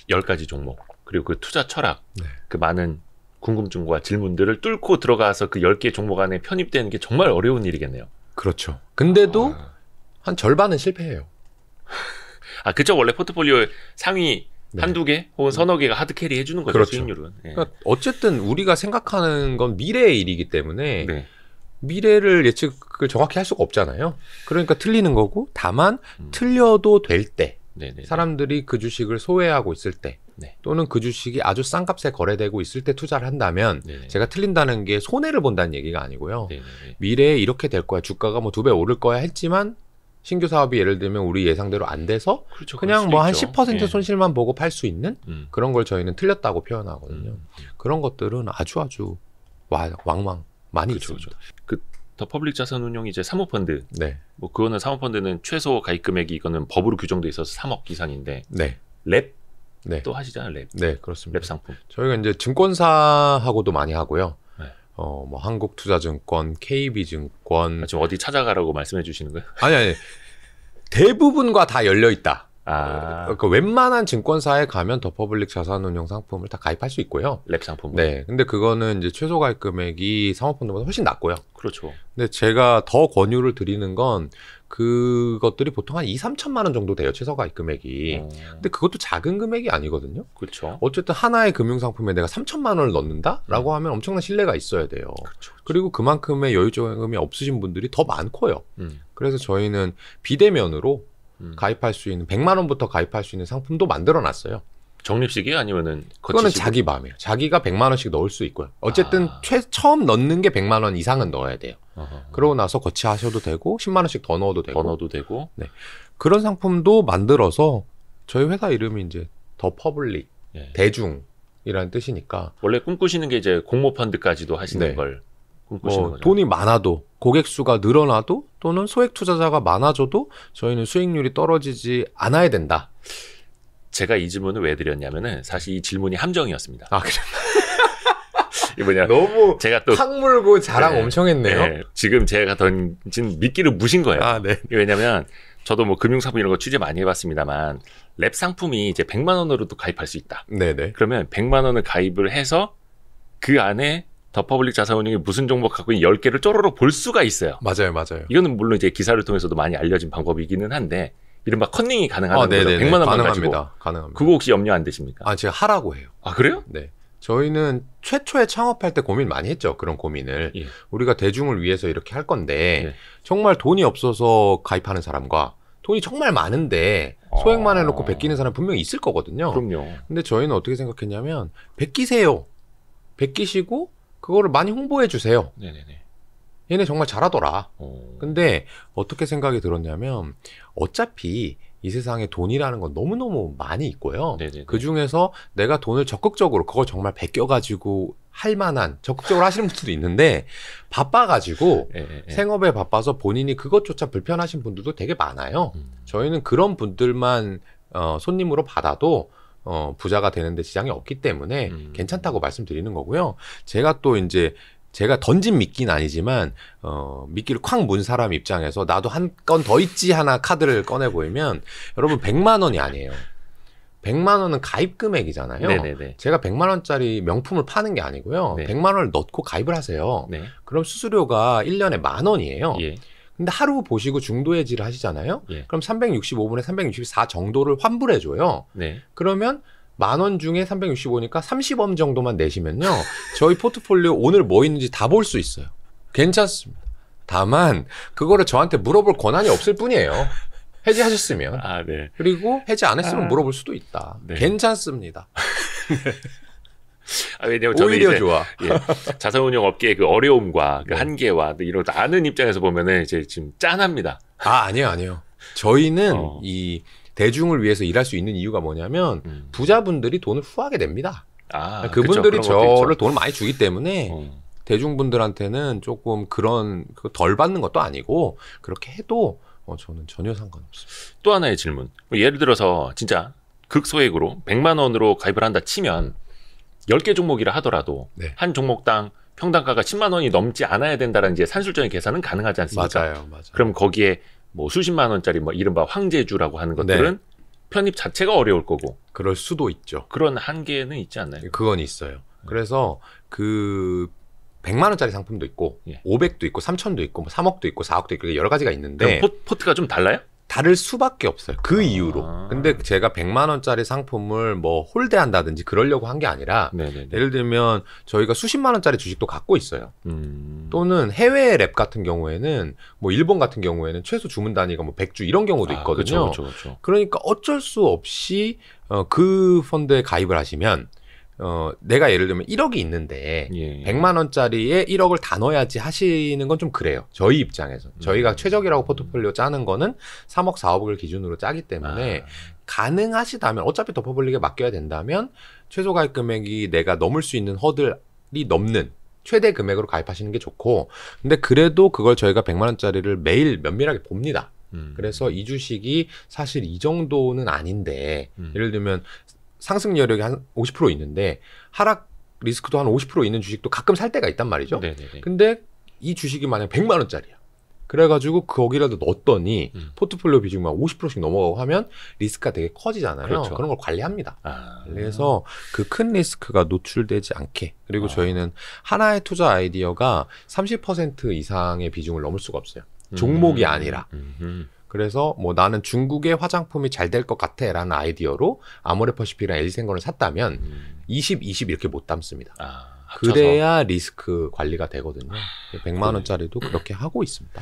10가지 종목 그리고 그 투자 철학 그 많은 궁금증과 질문들을 뚫고 들어가서 그 10개 종목 안에 편입되는 게 정말 어려운 일이겠네요. 그렇죠. 근데도 한 절반은 실패해요. 그쵸. 원래 포트폴리오 상위 한두 개 혹은 서너 개가 하드캐리 해주는 거죠. 그렇죠. 수익률은. 그러니까 어쨌든 우리가 생각하는 건 미래의 일이기 때문에 미래를 예측을 정확히 할 수가 없잖아요. 그러니까 틀리는 거고 다만 틀려도 될 때 사람들이 그 주식을 소외하고 있을 때 또는 그 주식이 아주 싼 값에 거래되고 있을 때 투자를 한다면 제가 틀린다는 게 손해를 본다는 얘기가 아니고요. 미래에 이렇게 될 거야. 주가가 뭐 2배 오를 거야 했지만 신규 사업이 예를 들면 우리 예상대로 안 돼서 그냥 뭐 한 10% 손실만 보고 팔 수 있는 그런 걸 저희는 틀렸다고 표현하거든요. 그런 것들은 아주 왕왕 많이 있습니다. 그 더 퍼블릭 자산운용이 이제 사모펀드. 뭐 그거는 사모펀드는 최소 가입 금액이 이거는 법으로 규정돼 있어서 3억 이상인데. 랩 또 하시잖아요, 랩. 네, 그렇습니다. 랩 상품. 저희가 이제 증권사하고도 많이 하고요. 뭐 한국투자증권, KB증권. 지금 어디 찾아가라고 말씀해 주시는 거예요? 아니. 대부분과 다 열려 있다. 그러니까 웬만한 증권사에 가면 더 퍼블릭 자산운용 상품을 다 가입할 수 있고요. 랩 상품. 네. 근데 그거는 이제 최소 가입 금액이 사모펀드보다 훨씬 낮고요. 그렇죠. 근데 제가 더 권유를 드리는 건 그것들이 보통 한 2, 3천만 원 정도 돼요. 최저 가입 금액이. 근데 그것도 작은 금액이 아니거든요. 그렇죠. 어쨌든 하나의 금융상품에 내가 3천만 원을 넣는다라고 하면 엄청난 신뢰가 있어야 돼요. 그렇죠. 그리고 그만큼의 여유자금이 없으신 분들이 더 많고요. 그래서 저희는 비대면으로 가입할 수 있는 100만 원부터 가입할 수 있는 상품도 만들어놨어요. 적립식이에요? 아니면은 그거는 자기 마음이에요. 자기가 100만 원씩 넣을 수 있고요. 어쨌든 처음 넣는 게 100만 원 이상은 넣어야 돼요. 그러고 나서 거치하셔도 되고 10만 원씩 더 넣어도 되고. 더 넣어도 되고. 네. 그런 상품도 만들어서 저희 회사 이름이 이제 더 퍼블릭, 예. 대중이라는 뜻이니까. 원래 꿈꾸시는 게 이제 공모펀드까지도 하시는 네. 걸 꿈꾸시는 거죠. 돈이 많아도 고객 수가 늘어나도 또는 소액 투자자가 많아져도 저희는 수익률이 떨어지지 않아야 된다. 제가 이 질문을 왜 드렸냐면은 사실 이 질문이 함정이었습니다. 아, 그래. 이 뭐냐. 너무 제가 또 확 물고 자랑 네, 엄청 했네요. 네, 지금 제가 던진 미끼를 무신 거예요. 아, 네. 왜냐면 저도 뭐 금융상품 이런 거 취재 많이 해봤습니다만 랩 상품이 이제 100만 원으로도 가입할 수 있다. 네네. 그러면 100만 원을 가입을 해서 그 안에 더 퍼블릭 자산운용이 무슨 종목 갖고 있는 10개를 쪼로로 볼 수가 있어요. 맞아요, 맞아요. 이거는 물론 이제 기사를 통해서도 많이 알려진 방법이기는 한데 이른바 컨닝이 가능하다는 거죠. 100만 원만 가능합니다. 가지고. 가능합니다. 그거 혹시 염려 안 되십니까? 아, 제가 하라고 해요. 아, 그래요? 네. 저희는 최초에 창업할 때 고민 많이 했죠. 그런 고민을. 예. 우리가 대중을 위해서 이렇게 할 건데 예. 정말 돈이 없어서 가입하는 사람과 돈이 정말 많은데 소액만 해놓고 베끼는 사람 분명히 있을 거거든요. 그럼요. 근데 저희는 어떻게 생각했냐면 베끼세요. 베끼시고 그거를 많이 홍보해 주세요. 네네네. 얘네 정말 잘하더라. 근데 어떻게 생각이 들었냐면 어차피 이 세상에 돈이라는 건 너무너무 많이 있고요. 네네네. 그중에서 내가 돈을 적극적으로 그걸 정말 베껴가지고 할 만한 적극적으로 하시는 분들도 있는데 바빠가지고 생업에 바빠서 본인이 그것조차 불편하신 분들도 되게 많아요. 저희는 그런 분들만 손님으로 받아도 부자가 되는데 지장이 없기 때문에 괜찮다고 말씀드리는 거고요. 제가 또 이제 제가 던진 미끼는 아니지만 미끼를 콱 문 사람 입장에서 나도 한 건 더 있지 하나 카드를 꺼내 보이면 여러분 100만 원이 아니에요. 100만 원은 가입 금액이잖아요. 네네네. 제가 100만 원짜리 명품을 파는 게 아니고요. 네. 100만 원을 넣고 가입을 하세요. 네. 그럼 수수료가 1년에 10,000원이에요. 예. 근데 하루 보시고 중도 해지를 하시잖아요. 예. 그럼 365분에 364 정도를 환불해줘요. 네. 그러면 10,000원 중에 365니까 30원 정도만 내시면요. 저희 포트폴리오 오늘 뭐 있는지 다 볼 수 있어요. 괜찮습니다. 다만 그거를 저한테 물어볼 권한이 없을 뿐이에요. 해지하셨으면. 아, 네. 그리고 해지 안 했으면 물어볼 수도 있다. 네. 괜찮습니다. 아, 왜냐면 저는 오히려 이제 좋아. 예, 자산운용 업계의 그 어려움과 그 한계와 이런 거 아는 입장에서 보면은 이제 지금 짠합니다. 아니에요. 저희는 이 대중을 위해서 일할 수 있는 이유가 뭐냐면 부자분들이 돈을 후하게 냅니다. 아, 그분들이 그쵸, 저를 돈을 많이 주기 때문에 대중분들한테는 조금 그런 덜 받는 것도 아니고 그렇게 해도 저는 전혀 상관없어요. 또 하나의 질문. 예를 들어서 진짜 극소액으로 100만 원으로 가입을 한다 치면 10개 종목이라 하더라도 네. 한 종목당 평단가가 10만 원이 넘지 않아야 된다는 이제 산술적인 계산은 가능하지 않습니까? 맞아요. 그럼 거기에 뭐 수십만 원짜리 뭐 이른바 황제주라고 하는 것들은 네. 편입 자체가 어려울 거고 그럴 수도 있죠. 그런 한계는 있지 않나요? 그건 있어요. 그래서 그 100만 원짜리 상품도 있고 예. 500도 있고 3천도 있고 뭐 3억도 있고 4억도 있고 여러 가지가 있는데 포트가 좀 달라요? 다를 수밖에 없어요. 그 이유로. 근데 제가 100만 원짜리 상품을 뭐 홀대한다든지 그러려고 한 게 아니라 네네네. 예를 들면 저희가 수십만 원짜리 주식도 갖고 있어요. 또는 해외 랩 같은 경우에는 뭐 일본 같은 경우에는 최소 주문 단위가 뭐 100주 이런 경우도 있거든요. 그렇죠. 그러니까 어쩔 수 없이 그 펀드에 가입을 하시면 내가 예를 들면 1억이 있는데 예. 100만 원짜리에 1억을 다 넣어야지 하시는 건 좀 그래요. 저희 입장에서. 저희가 최적이라고 포트폴리오 짜는 거는 3억, 4억을 기준으로 짜기 때문에 가능하시다면 어차피 더 퍼블릭에 맡겨야 된다면 최소 가입 금액이 내가 넘을 수 있는 허들이 넘는 최대 금액으로 가입하시는 게 좋고 근데 그래도 그걸 저희가 100만 원짜리를 매일 면밀하게 봅니다. 그래서 이 주식이 사실 이 정도는 아닌데 예를 들면 상승 여력이 한 50% 있는데 하락 리스크도 한 50% 있는 주식도 가끔 살 때가 있단 말이죠. 네네네. 근데 이 주식이 만약 100만 원짜리야. 그래가지고 거기라도 넣었더니 포트폴리오 비중만 50%씩 넘어가고 하면 리스크가 되게 커지잖아요. 그렇죠. 그런 걸 관리합니다. 그래서 그 큰 리스크가 노출되지 않게 그리고 저희는 하나의 투자 아이디어가 30% 이상의 비중을 넘을 수가 없어요. 종목이 아니라. 그래서 뭐 나는 중국의 화장품이 잘 될 것 같아 라는 아이디어로 아모레퍼시픽이랑 엘리생건을 샀다면 20, 20 이렇게 못 담습니다. 그래야 리스크 관리가 되거든요. 100만 원짜리도 그렇게 하고 있습니다.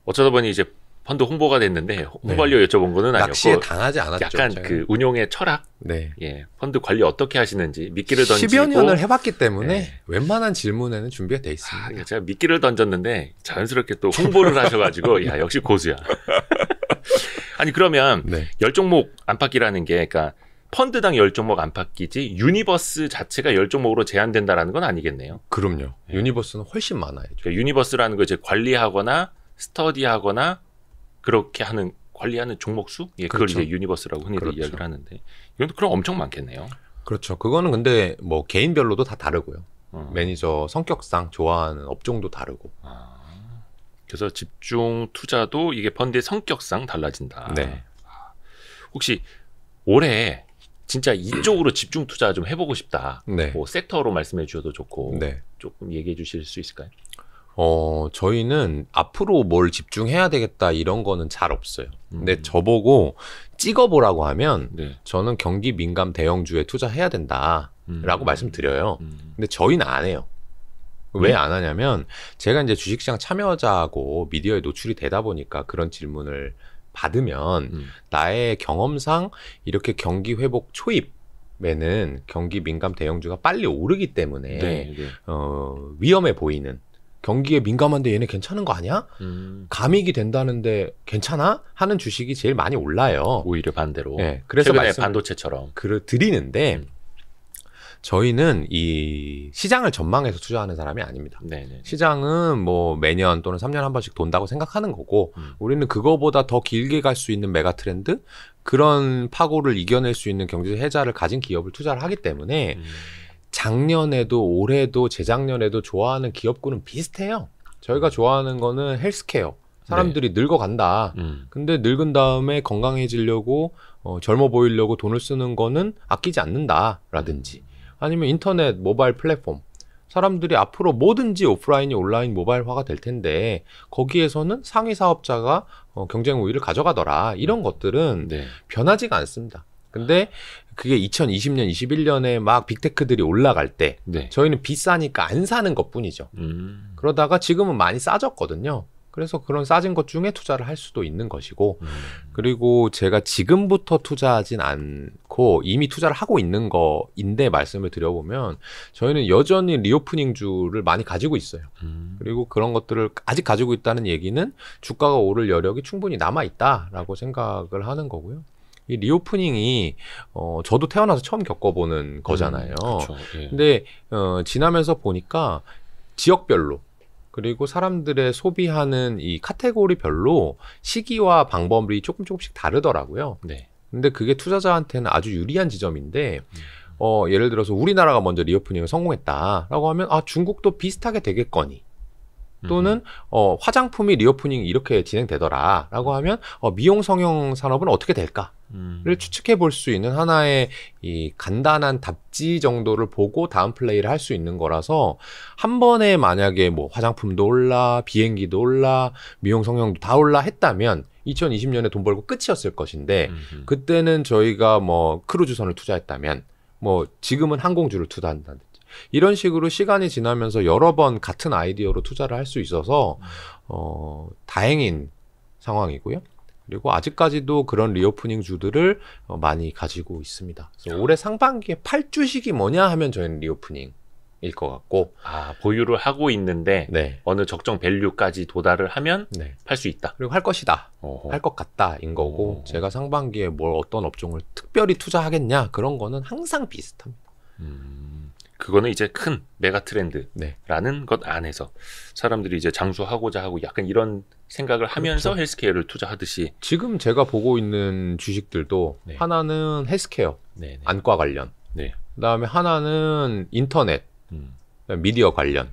어쩌다 보니 이제 펀드 홍보가 됐는데 홍보하려 여쭤본 거는 아니었고 낚시에 당하지 않았죠. 약간 제가. 그 운용의 철학, 네. 예, 펀드 관리 어떻게 하시는지 미끼를 던지고 10여 년을 해봤기 때문에 웬만한 질문에는 준비가 돼 있습니다. 제가 미끼를 던졌는데 자연스럽게 또 홍보를 하셔가지고 야 역시 고수야. 아니 그러면 10종목 안팎이라는 게 그러니까 펀드당 10종목 안팎이지 유니버스 자체가 10종목으로 제한된다라는 건 아니겠네요. 그럼요. 유니버스는 훨씬 많아요. 그러니까 유니버스라는 거 이제 관리하거나 스터디하거나 그렇게 하는 관리하는 종목 수? 예, 그걸 이제 유니버스라고 흔히들 이야기를 하는데 이건 그럼 엄청 많겠네요. 그렇죠. 그거는 근데 뭐 개인별로도 다 다르고요. 매니저 성격상 좋아하는 업종도 다르고. 그래서 집중 투자도 이게 펀드의 성격상 달라진다. 네. 혹시 올해 진짜 이쪽으로 집중 투자 좀 해보고 싶다. 뭐 섹터로 말씀해 주셔도 좋고 조금 얘기해 주실 수 있을까요? 저희는 앞으로 뭘 집중해야 되겠다 이런 거는 잘 없어요. 근데 저보고 찍어보라고 하면 저는 경기 민감 대형주에 투자해야 된다라고 말씀드려요. 근데 저희는 안 해요. 왜 안 하냐면 제가 이제 주식시장 참여자고 미디어에 노출이 되다 보니까 그런 질문을 받으면 나의 경험상 이렇게 경기 회복 초입에는 경기 민감 대형주가 빨리 오르기 때문에 위험해 보이는 경기에 민감한데 얘네 괜찮은 거 아니야? 감익이 된다는데 괜찮아? 하는 주식이 제일 많이 올라요. 오히려 반대로. 네, 그래서 최근에 반도체처럼. 드리는데 저희는 이 시장을 전망해서 투자하는 사람이 아닙니다. 시장은 뭐 매년 또는 3년에 한 번씩 돈다고 생각하는 거고 우리는 그거보다 더 길게 갈 수 있는 메가 트렌드 그런 파고를 이겨낼 수 있는 경제 해자를 가진 기업을 투자를 하기 때문에 작년에도 올해도 재작년에도 좋아하는 기업군은 비슷해요. 저희가 좋아하는 거는 헬스케어. 사람들이 늙어간다. 근데 늙은 다음에 건강해지려고 젊어 보이려고 돈을 쓰는 거는 아끼지 않는다라든지 아니면 인터넷 모바일 플랫폼. 사람들이 앞으로 뭐든지 오프라인이 온라인 모바일화가 될 텐데 거기에서는 상위 사업자가 경쟁 우위를 가져가더라. 이런 것들은 변하지가 않습니다. 근데 그게 2020년, 21년에 막 빅테크들이 올라갈 때 저희는 비싸니까 안 사는 것뿐이죠. 그러다가 지금은 많이 싸졌거든요. 그래서 그런 싸진 것 중에 투자를 할 수도 있는 것이고 그리고 제가 지금부터 투자하진 않고 이미 투자를 하고 있는 거인데 말씀을 드려보면 저희는 여전히 리오프닝주를 많이 가지고 있어요. 그리고 그런 것들을 아직 가지고 있다는 얘기는 주가가 오를 여력이 충분히 남아있다라고 생각을 하는 거고요. 이 리오프닝이 저도 태어나서 처음 겪어보는 거잖아요. 근데 지나면서 보니까 지역별로 그리고 사람들의 소비하는 이 카테고리별로 시기와 방법이 조금씩 다르더라고요. 근데 그게 투자자한테는 아주 유리한 지점인데 예를 들어서 우리나라가 먼저 리오프닝을 성공했다라고 하면 중국도 비슷하게 되겠거니 또는 화장품이 리오프닝이 이렇게 진행되더라라고 하면 미용 성형 산업은 어떻게 될까를 추측해 볼 수 있는 하나의 이 간단한 답지 정도를 보고 다음 플레이를 할 수 있는 거라서 한 번에 만약에 뭐 화장품도 올라 비행기도 올라 미용 성형도 다 올라 했다면 2020년에 돈 벌고 끝이었을 것인데 그때는 저희가 뭐 크루즈선을 투자했다면 뭐 지금은 항공주를 투자한다든지 이런 식으로 시간이 지나면서 여러 번 같은 아이디어로 투자를 할 수 있어서 다행인 상황이고요. 그리고 아직까지도 그런 리오프닝 주들을 많이 가지고 있습니다. 그래서 올해 상반기에 팔 주식이 뭐냐 하면 저희는 리오프닝일 것 같고 보유를 하고 있는데 어느 적정 밸류까지 도달을 하면 팔 수 있다. 그리고 할 것이다. 할 것 같다인 거고 제가 상반기에 뭘 어떤 업종을 특별히 투자하겠냐 그런 거는 항상 비슷합니다. 그거는 이제 큰 메가 트렌드라는 것 안에서 사람들이 이제 장수하고자 하고 약간 이런 생각을 하면서 헬스케어를 투자하듯이 지금 제가 보고 있는 주식들도 하나는 헬스케어, 안과 관련, 그다음에 하나는 인터넷, 미디어 관련,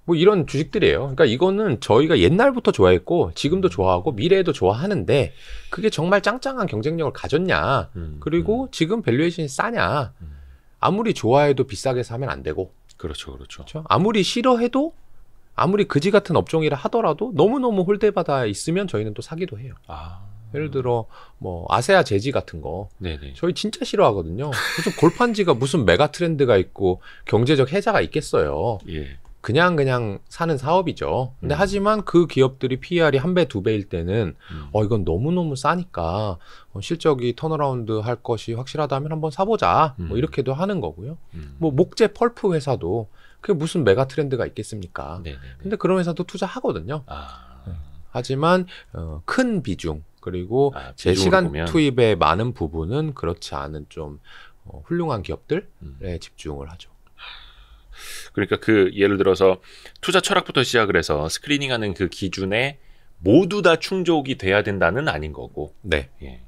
뭐 이런 주식들이에요. 그러니까 이거는 저희가 옛날부터 좋아했고 지금도 좋아하고 미래에도 좋아하는데 그게 정말 짱짱한 경쟁력을 가졌냐, 그리고 지금 밸류에이션이 싸냐. 아무리 좋아해도 비싸게 사면 안 되고 그렇죠. 아무리 싫어해도 아무리 그지 같은 업종이라 하더라도 너무너무 홀대받아 있으면 저희는 또 사기도 해요. 예를 들어 뭐 아세아 제지 같은 거 네네. 저희 진짜 싫어하거든요. 무슨 골판지가 무슨 메가 트렌드가 있고 경제적 혜자가 있겠어요. 예. 그냥 사는 사업이죠. 근데 하지만 그 기업들이 PER이 1배, 2배일 때는 이건 너무너무 싸니까 실적이 턴어라운드 할 것이 확실하다면 한번 사보자. 뭐 이렇게도 하는 거고요. 뭐 목재 펄프 회사도 그게 무슨 메가 트렌드가 있겠습니까? 네네네. 근데 그런 회사도 투자하거든요. 하지만 큰 비중 그리고 제 시간 보면. 투입의 많은 부분은 그렇지 않은 좀 훌륭한 기업들에 집중을 하죠. 그러니까 그 예를 들어서 투자 철학부터 시작을 해서 스크리닝하는 그 기준에 모두 다 충족이 돼야 된다는 아닌 거고. 네. 예.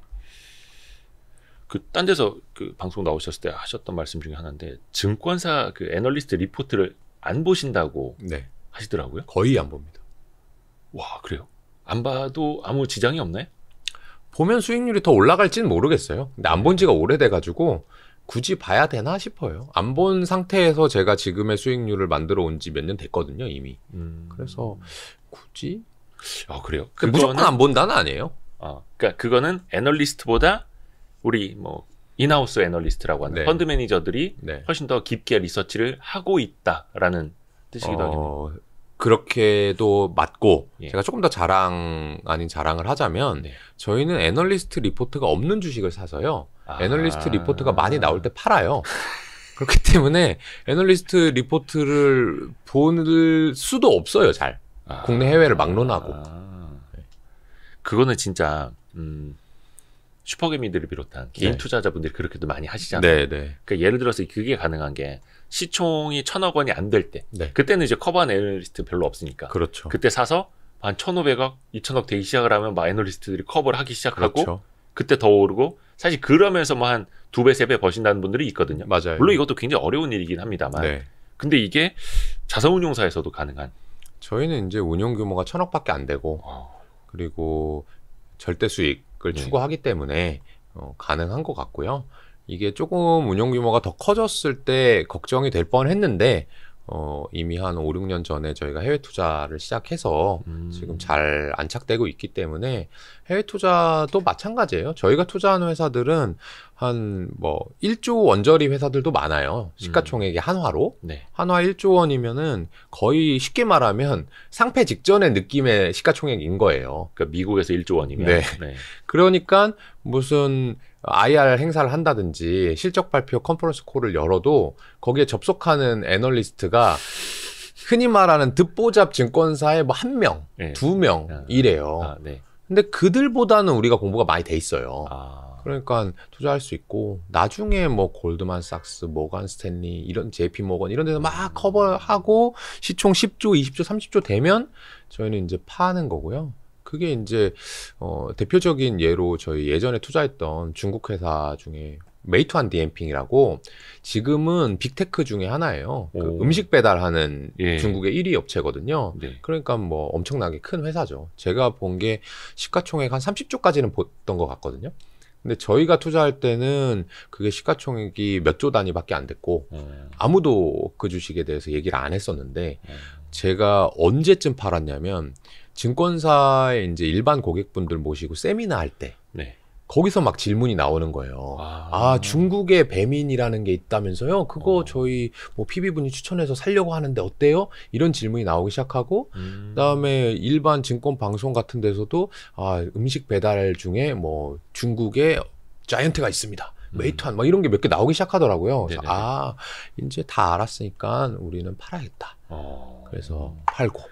그 딴 데서 그 방송 나오셨을 때 하셨던 말씀 중에 하나인데 증권사 그 애널리스트 리포트를 안 보신다고 네. 하시더라고요. 거의 안 봅니다. 와, 그래요? 안 봐도 아무 지장이 없나요? 보면 수익률이 더 올라갈지는 모르겠어요. 근데 안 본 지가 오래돼가지고 굳이 봐야 되나 싶어요. 안 본 상태에서 제가 지금의 수익률을 만들어 온 지 몇 년 됐거든요, 이미. 그래서 굳이? 그래요? 무조건 안 본다는 아니에요. 그러니까 그거는 애널리스트보다 우리 뭐 인하우스 애널리스트라고 하는 네. 펀드 매니저들이 네. 훨씬 더 깊게 리서치를 하고 있다라는 뜻이기도 하겠네요. 그렇게도 맞고 예. 제가 조금 더 자랑 아닌 자랑을 하자면 네. 저희는 애널리스트 리포트가 없는 주식을 사서요. 애널리스트 리포트가 많이 나올 때 팔아요. 그렇기 때문에 애널리스트 리포트를 볼 수도 없어요. 잘. 국내 해외를 막론하고. 그거는 진짜 슈퍼개미들을 비롯한 개인 네. 투자자분들이 그렇게도 많이 하시잖아요. 네, 네. 그러니까 예를 들어서 그게 가능한 게 시총이 1,000억 원이 안 될 때 네. 그때는 이제 커버한 애널리스트 별로 없으니까 그렇죠. 그때 사서 한 1,500억, 2,000억 되기 시작을 하면 막 애널리스트들이 커버를 하기 시작하고 그렇죠. 그때 더 오르고 사실 그러면서 뭐 한 2배, 3배 버신다는 분들이 있거든요. 맞아요. 물론 이것도 굉장히 어려운 일이긴 합니다만 네. 근데 이게 자산운용사에서도 가능한 저희는 이제 운용 규모가 1,000억밖에 안 되고 그리고 절대 수익을 추구하기 때문에 가능한 것 같고요. 이게 조금 운용 규모가 더 커졌을 때 걱정이 될 뻔했는데 이미 한 5, 6년 전에 저희가 해외 투자를 시작해서 지금 잘 안착되고 있기 때문에 해외 투자도 마찬가지예요. 저희가 투자하는 회사들은 한 뭐 1조 원저리 회사들도 많아요. 시가총액이 한화로. 네. 한화 1조 원이면은 거의 쉽게 말하면 상패 직전의 느낌의 시가총액인 거예요. 그러니까 미국에서 1조 원이면. 네. 네. 그러니까 무슨 IR 행사를 한다든지 실적 발표 컨퍼런스 콜을 열어도 거기에 접속하는 애널리스트가 흔히 말하는 듣보잡 증권사의 뭐 1명, 네. 2명 이래요. 네. 근데 그들보다는 우리가 공부가 많이 돼 있어요. 그러니까 투자할 수 있고 나중에 뭐 골드만삭스, 모간 스탠리 이런 JP 모건 이런 데서 막 커버하고 시총 10조, 20조, 30조 되면 저희는 이제 파는 거고요. 그게 이제 대표적인 예로 저희 예전에 투자했던 중국 회사 중에 메이투안 디엠핑이라고 지금은 빅테크 중에 하나예요. 그 음식 배달하는 예. 중국의 1위 업체거든요. 네. 그러니까 뭐 엄청나게 큰 회사죠. 제가 본 게 시가총액 한 30조까지는 봤던 것 같거든요. 근데 저희가 투자할 때는 그게 시가총액이 몇 조 단위밖에 안 됐고 아무도 그 주식에 대해서 얘기를 안 했었는데 제가 언제쯤 팔았냐면 증권사에 이제 일반 고객분들 모시고 세미나 할 때 네. 거기서 막 질문이 나오는 거예요. 중국에 배민이라는 게 있다면서요? 그거 저희 뭐 PB분이 추천해서 살려고 하는데 어때요? 이런 질문이 나오기 시작하고 그다음에 일반 증권 방송 같은 데서도 음식 배달 중에 뭐 중국에 자이언트가 있습니다. 메이투안 막 이런 게 몇 개 나오기 시작하더라고요. 그래서 이제 다 알았으니까 우리는 팔아야겠다. 그래서 팔고.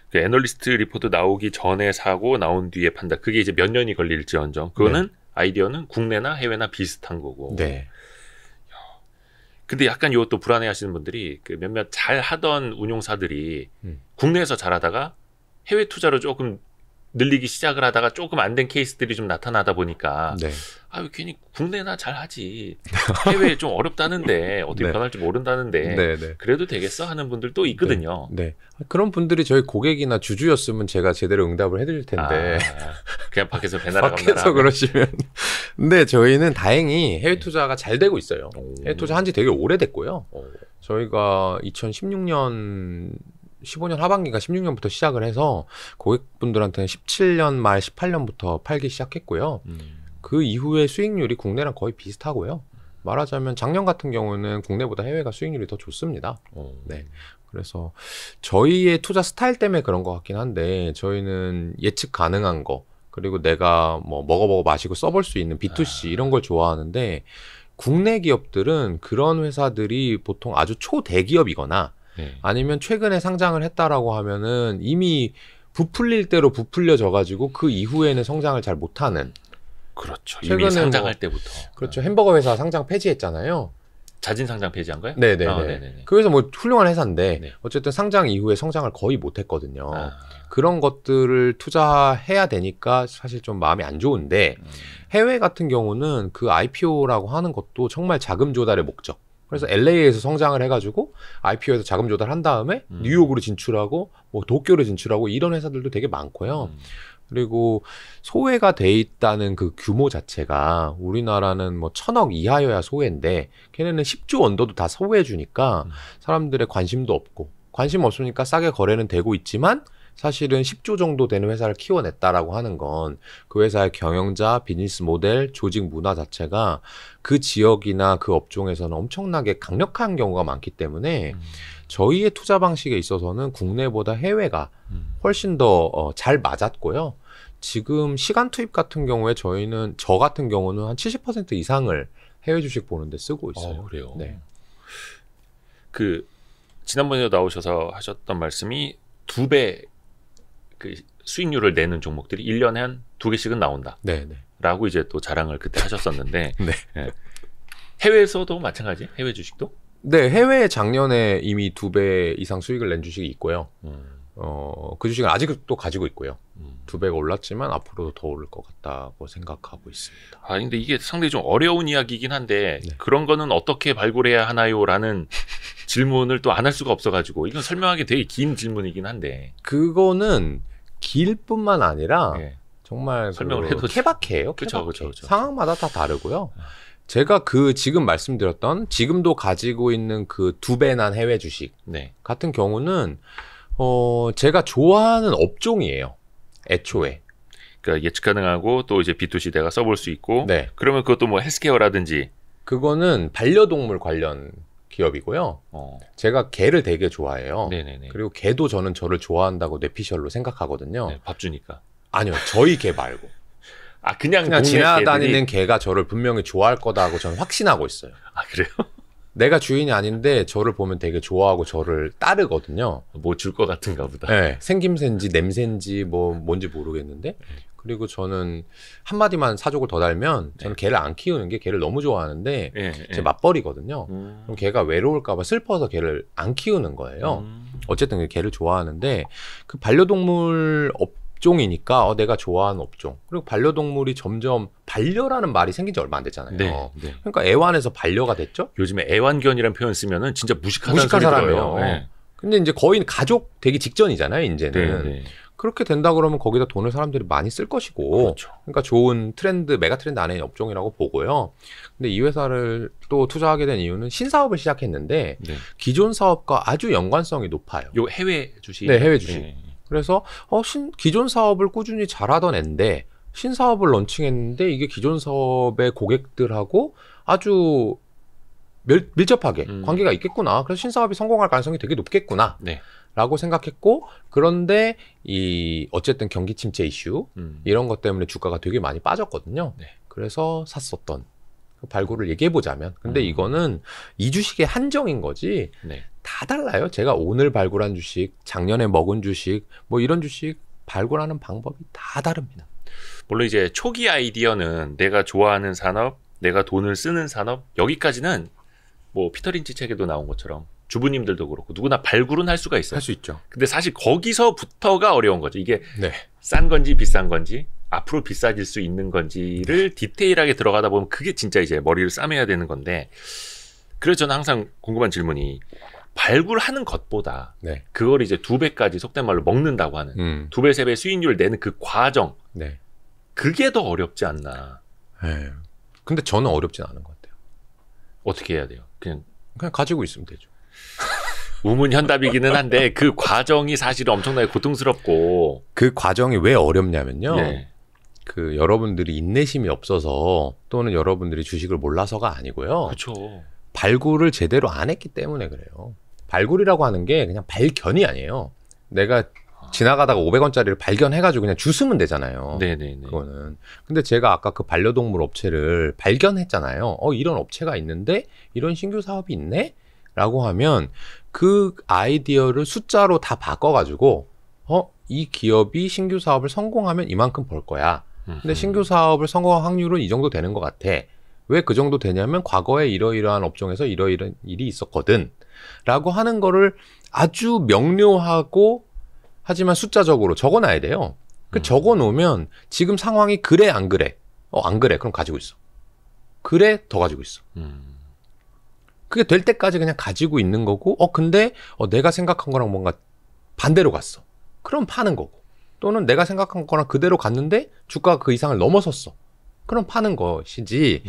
그 애널리스트 리포트 나오기 전에 사고 나온 뒤에 판다. 그게 이제 몇 년이 걸릴지언정. 그거는 네. 아이디어는 국내나 해외나 비슷한 거고. 네. 근데 약간 이것도 불안해하시는 분들이 그 몇몇 잘 하던 운용사들이 국내에서 잘하다가 해외 투자로 조금 늘리기 시작을 하다가 조금 안 된 케이스들이 좀 나타나다 보니까 네. 괜히 국내나 잘하지 해외 좀 어렵다는데 어떻게 네. 변할지 모른다는데 네, 네. 그래도 되겠어 하는 분들도 있거든요. 네. 그런 분들이 저희 고객이나 주주였으면 제가 제대로 응답을 해드릴 텐데 그냥 밖에서 배나라 밖에서 그러시면 근데 저희는 다행히 해외 투자가 잘 되고 있어요. 해외 투자 한지 되게 오래됐고요. 저희가 2016년 15년 하반기가 16년부터 시작을 해서 고객분들한테는 17년 말 18년부터 팔기 시작했고요. 그 이후에 수익률이 국내랑 거의 비슷하고요. 말하자면 작년 같은 경우는 국내보다 해외가 수익률이 더 좋습니다. 네. 그래서 저희의 투자 스타일 때문에 그런 것 같긴 한데 저희는 예측 가능한 거 그리고 내가 뭐 먹어보고 마시고 써볼 수 있는 B2C 이런 걸 좋아하는데 국내 기업들은 그런 회사들이 보통 아주 초대기업이거나 아니면 최근에 상장을 했다라고 하면은 이미 부풀릴 대로 부풀려져 가지고 그 이후에는 성장을 잘 못하는. 그렇죠. 이미 상장할 때부터. 그렇죠. 햄버거 회사 상장 폐지했잖아요. 자진 상장 폐지한 거예요? 네네네. 그래서 뭐 훌륭한 회사인데 어쨌든 상장 이후에 성장을 거의 못했거든요. 그런 것들을 투자해야 되니까 사실 좀 마음이 안 좋은데 해외 같은 경우는 그 IPO라고 하는 것도 정말 자금 조달의 목적. 그래서 LA에서 성장을 해가지고 IPO에서 자금 조달한 다음에 뉴욕으로 진출하고 뭐 도쿄로 진출하고 이런 회사들도 되게 많고요. 그리고 소외가 돼 있다는 그 규모 자체가 우리나라는 뭐 1000억 이하여야 소외인데 걔네는 10조 원더도 다 소외해 주니까 사람들의 관심도 없고 관심 없으니까 싸게 거래는 되고 있지만 사실은 10조 정도 되는 회사를 키워냈다라고 하는 건 그 회사의 경영자, 비즈니스 모델, 조직 문화 자체가 그 지역이나 그 업종에서는 엄청나게 강력한 경우가 많기 때문에 저희의 투자 방식에 있어서는 국내보다 해외가 훨씬 더 잘 맞았고요. 지금 시간 투입 같은 경우에 저 같은 경우는 한 70% 이상을 해외 주식 보는데 쓰고 있어요. 그래요? 네. 그 지난번에 나오셔서 하셨던 말씀이 2배 그 수익률을 내는 종목들이 1년에 한 2개씩은 나온다. 네네. 라고 이제 또 자랑을 그때 하셨었는데 네. 네. 해외에서도 마찬가지? 해외 주식도? 네, 해외에 작년에 이미 2배 이상 수익을 낸 주식이 있고요. 그 주식은 아직도 가지고 있고요. 2배가 올랐지만 앞으로도 더 오를 것 같다고 생각하고 있습니다. 근데 이게 상당히 좀 어려운 이야기이긴 한데 그런 거는 어떻게 발굴해야 하나요? 라는 질문을 또 안 할 수가 없어가지고 이건 설명하기 되게 긴 질문이긴 한데 그거는 길 뿐만 아니라 정말 설명을 해도 케바케예요. 그렇죠. 상황마다 다 다르고요. 제가 지금 말씀드렸던 지금도 가지고 있는 그 2배 난 해외 주식 같은 경우는 제가 좋아하는 업종이에요. 애초에. 그러니까 예측 가능하고 또 이제 B2C 내가 써볼 수 있고 그러면 그것도 뭐 헬스케어라든지 그거는 반려동물 관련 기업이고요. 제가 개를 되게 좋아해요. 네네네. 그리고 개도 저는 저를 좋아한다고 뇌피셜로 생각하거든요. 밥 주니까. 아니요. 저희 개 말고. 그냥 지나다니는 개가 저를 분명히 좋아할 거다고 저는 확신하고 있어요. 그래요? 내가 주인이 아닌데 저를 보면 되게 좋아하고 저를 따르거든요. 뭐 줄 것 같은가 보다. 네. 생김새인지 냄새인지 뭐 뭔지 모르겠는데 그리고 저는 한마디만 사족을 더 달면 저는 개를 안 키우는 게 개를 너무 좋아하는데 제 맞벌이거든요. 그럼 걔가 외로울까 봐 슬퍼서 개를 안 키우는 거예요. 어쨌든 개를 좋아하는데 그 반려동물 업종이니까 내가 좋아하는 업종. 그리고 반려동물이 점점 반려라는 말이 생긴 지 얼마 안 됐잖아요. 그러니까 애완에서 반려가 됐죠. 요즘에 애완견이라는 표현 쓰면은 진짜 무식한 사람이에요. 근데 이제 거의 가족 되기 직전이잖아요, 이제는. 그렇게 된다 그러면 거기다 돈을 사람들이 많이 쓸 것이고 그렇죠. 그러니까 좋은 메가 트렌드 안에 있는 업종이라고 보고요. 근데 이 회사를 또 투자하게 된 이유는 신사업을 시작했는데 기존 사업과 아주 연관성이 높아요. 요 해외 주식? 네, 해외 주식. 그래서 기존 사업을 꾸준히 잘하던 앤데 신사업을 런칭했는데 이게 기존 사업의 고객들하고 아주 밀접하게 관계가 있겠구나. 그래서 신사업이 성공할 가능성이 되게 높겠구나. 라고 생각했고 그런데 어쨌든 경기 침체 이슈 이런 것 때문에 주가가 되게 많이 빠졌거든요. 그래서 샀었던 그 발굴을 얘기해 보자면 근데 이거는 이 주식의 한정인 거지 다 달라요. 제가 오늘 발굴한 주식, 작년에 먹은 주식 뭐 이런 주식 발굴하는 방법이 다 다릅니다. 물론 이제 초기 아이디어는 내가 좋아하는 산업, 내가 돈을 쓰는 산업 여기까지는 뭐 피터 린치 책에도 나온 것처럼 주부님들도 그렇고 누구나 발굴은 할 수가 있어요. 할 수 있죠. 근데 사실 거기서부터가 어려운 거죠. 이게 싼 건지 비싼 건지 앞으로 비싸질 수 있는 건지를 디테일하게 들어가다 보면 그게 진짜 이제 머리를 싸매야 되는 건데 그래서 저는 항상 궁금한 질문이 발굴하는 것보다 그걸 이제 2배까지 속된 말로 먹는다고 하는 2배, 3배 수익률을 내는 그 과정 그게 더 어렵지 않나. 근데 저는 어렵진 않은 것 같아요. 어떻게 해야 돼요? 그냥 가지고 있으면 되죠. 우문현답이기는 한데 그 과정이 사실 엄청나게 고통스럽고 그 과정이 왜 어렵냐면요. 네. 그 여러분들이 인내심이 없어서 또는 여러분들이 주식을 몰라서가 아니고요. 그렇죠. 발굴을 제대로 안 했기 때문에 그래요. 발굴이라고 하는 게 그냥 발견이 아니에요. 내가 지나가다가 500원짜리를 발견해가지고 그냥 주스면 되잖아요. 네네네. 그거는. 근데 제가 아까 그 반려동물 업체를 발견했잖아요. 이런 업체가 있는데 이런 신규 사업이 있네? 라고 하면 그 아이디어를 숫자로 다 바꿔가지고 이 기업이 신규 사업을 성공하면 이만큼 벌 거야. 근데 신규 사업을 성공할 확률은 이 정도 되는 것 같아. 왜 그 정도 되냐면 과거에 이러이러한 업종에서 이러이러한 일이 있었거든. 라고 하는 거를 아주 명료하고 하지만 숫자적으로 적어놔야 돼요. 그 적어놓으면 지금 상황이 그래 안 그래? 안 그래. 그럼 가지고 있어. 그래 더 가지고 있어. 그게 될 때까지 그냥 가지고 있는 거고 근데 내가 생각한 거랑 뭔가 반대로 갔어. 그럼 파는 거고. 또는 내가 생각한 거랑 그대로 갔는데 주가가 그 이상을 넘어섰어. 그럼 파는 것이지.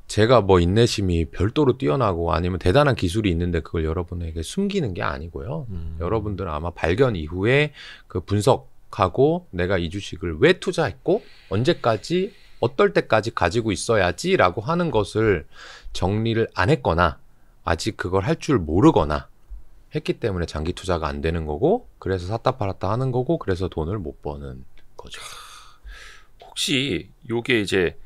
제가 뭐 인내심이 별도로 뛰어나고 아니면 대단한 기술이 있는데 그걸 여러분에게 숨기는 게 아니고요. 여러분들은 아마 발견 이후에 그 분석하고 내가 이 주식을 왜 투자했고 언제까지 어떨 때까지 가지고 있어야지라고 하는 것을 정리를 안 했거나 아직 그걸 할 줄 모르거나 했기 때문에 장기 투자가 안 되는 거고 그래서 샀다 팔았다 하는 거고 그래서 돈을 못 버는 거죠. 혹시 요게 이제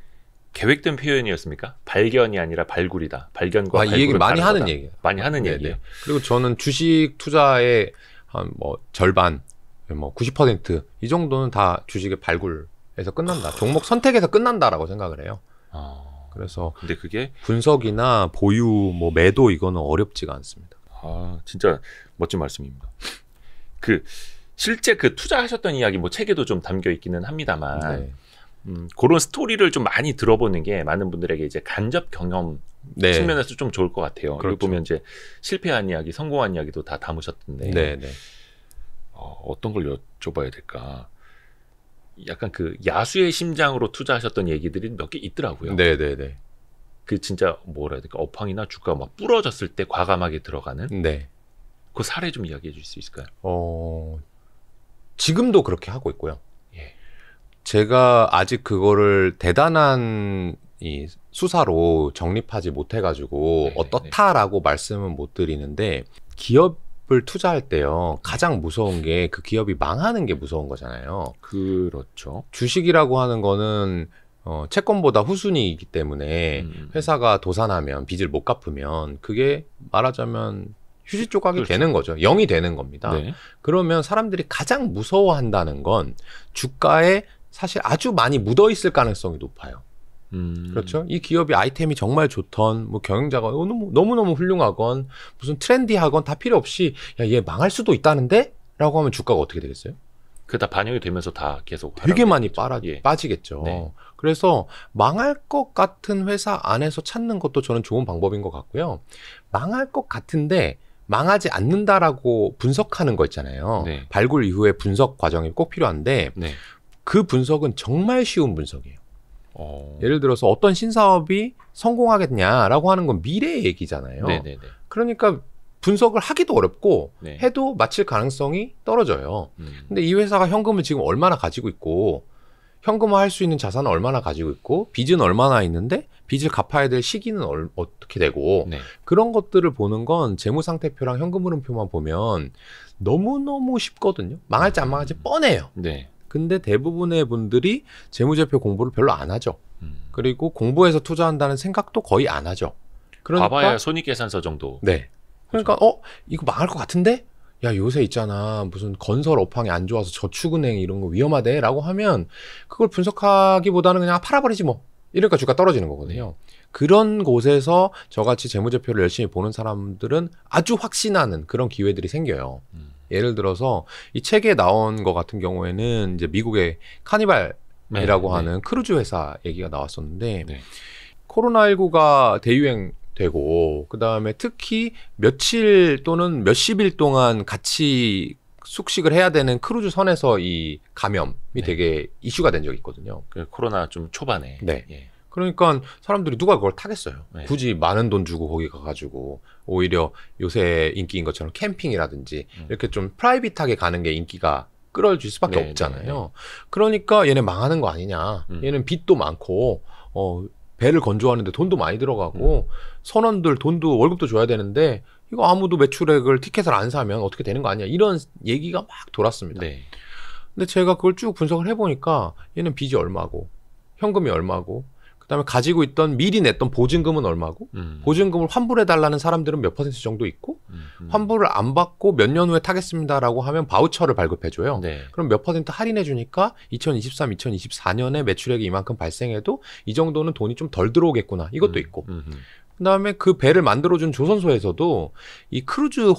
계획된 표현이었습니까? 발견이 아니라 발굴이다. 발견과 발굴은 이 얘기 많이 하는 얘기예요. 많이 하는 얘기예요. 그리고 저는 주식 투자의 한 뭐 절반, 뭐 90% 이 정도는 다 주식의 발굴에서 끝난다. 종목 선택에서 끝난다라고 생각을 해요. 그래서 근데 그게 분석이나 보유, 뭐 매도 이거는 어렵지가 않습니다. 진짜 멋진 말씀입니다. 그 실제 그 투자하셨던 이야기 뭐 책에도 좀 담겨 있기는 합니다만. 네. 그런 스토리를 좀 많이 들어보는 게 많은 분들에게 이제 간접 경험 측면에서 좀 좋을 것 같아요. 그렇죠. 여기 보면 이제 실패한 이야기, 성공한 이야기도 다 담으셨던데 어떤 걸 여쭤봐야 될까? 약간 그 야수의 심장으로 투자하셨던 얘기들이 몇 개 있더라고요. 네네네. 그 진짜 뭐라 해야 될까? 업황이나 주가가 막 부러졌을 때 과감하게 들어가는. 네. 그 사례 좀 이야기해 줄 수 있을까요? 지금도 그렇게 하고 있고요. 제가 아직 그거를 대단한 이 수사로 정립하지 못해가지고 어떻다라고 말씀은 못 드리는데 기업을 투자할 때요 가장 무서운 게 그 기업이 망하는 게 무서운 거잖아요. 그렇죠. 주식이라고 하는 거는 채권보다 후순위이기 때문에 회사가 도산하면 빚을 못 갚으면 그게 말하자면 휴지 조각이 그렇죠. 되는 거죠. 0이 되는 겁니다. 네. 그러면 사람들이 가장 무서워한다는 건 주가에 사실 아주 많이 묻어있을 가능성이 높아요. 그렇죠? 이 기업이 아이템이 정말 좋던, 뭐 경영자가 너무너무 훌륭하건, 무슨 트렌디하건 다 필요 없이, 야, 얘 망할 수도 있다는데? 라고 하면 주가가 어떻게 되겠어요? 그게 다 반영이 되면서 다 계속. 되게 많이 빠지겠죠. 네. 그래서 망할 것 같은 회사 안에서 찾는 것도 저는 좋은 방법인 것 같고요. 망할 것 같은데, 망하지 않는다라고 분석하는 거 있잖아요. 네. 발굴 이후에 분석 과정이 꼭 필요한데, 그 분석은 정말 쉬운 분석이에요. 예를 들어서 어떤 신사업이 성공하겠냐라고 하는 건 미래의 얘기잖아요. 네네네. 그러니까 분석을 하기도 어렵고 해도 맞힐 가능성이 떨어져요. 근데 이 회사가 현금을 지금 얼마나 가지고 있고 현금화할 수 있는 자산은 얼마나 가지고 있고 빚은 얼마나 있는데 빚을 갚아야 될 시기는 어떻게 되고 그런 것들을 보는 건 재무상태표랑 현금흐름표만 보면 너무너무 쉽거든요. 망할지 안 망할지 뻔해요. 근데 대부분의 분들이 재무제표 공부를 별로 안 하죠. 그리고 공부해서 투자한다는 생각도 거의 안 하죠. 그러니까 봐봐야 손익계산서 정도. 네. 그러니까 이거 망할 것 같은데? 야, 요새 있잖아. 무슨 건설 업황이 안 좋아서 저축은행 이런 거 위험하대 라고 하면 그걸 분석하기보다는 그냥 팔아버리지 뭐. 이러니까 주가 떨어지는 거거든요. 그런 곳에서 저같이 재무제표를 열심히 보는 사람들은 아주 확신하는 그런 기회들이 생겨요. 예를 들어서 이 책에 나온 것 같은 경우에는 이제 미국의 카니발이라고 하는 크루즈 회사 얘기가 나왔었는데 코로나19가 대유행되고 그다음에 특히 며칠 또는 몇십일 동안 같이 숙식을 해야 되는 크루즈 선에서 이 감염이 되게 이슈가 된 적이 있거든요. 그 코로나 좀 초반에. 그러니까 사람들이 누가 그걸 타겠어요. 네. 굳이 많은 돈 주고 거기 가가지고 오히려 요새 인기인 것처럼 캠핑이라든지 이렇게 좀 프라이빗하게 가는 게 인기가 끌어줄 수밖에 없잖아요. 그러니까 얘네 망하는 거 아니냐. 얘는 빚도 많고 배를 건조하는데 돈도 많이 들어가고 선원들 돈도 월급도 줘야 되는데 이거 아무도 매출액을 티켓을 안 사면 어떻게 되는 거 아니야. 이런 얘기가 막 돌았습니다. 네. 근데 제가 그걸 쭉 분석을 해보니까 얘는 빚이 얼마고 현금이 얼마고 그다음에 가지고 있던 미리 냈던 보증금은 얼마고 보증금을 환불해달라는 사람들은 몇 퍼센트 정도 있고 환불을 안 받고 몇 년 후에 타겠습니다라고 하면 바우처를 발급해줘요. 네. 그럼 몇 퍼센트 할인해주니까 2023, 2024년에 매출액이 이만큼 발생해도 이 정도는 돈이 좀 덜 들어오겠구나. 이것도 있고. 그다음에 그 배를 만들어준 조선소에서도 이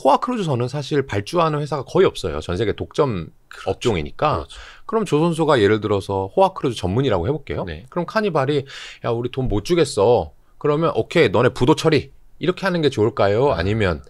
호화 크루즈선은 사실 발주하는 회사가 거의 없어요. 전 세계 독점 업종이니까. 그렇죠. 그럼 조선소가 예를 들어서 호화 크루즈 전문이라고 해볼게요. 네. 그럼 카니발이 야 우리 돈 못 주겠어. 그러면 오케이 너네 부도 처리 이렇게 하는 게 좋을까요? 아니면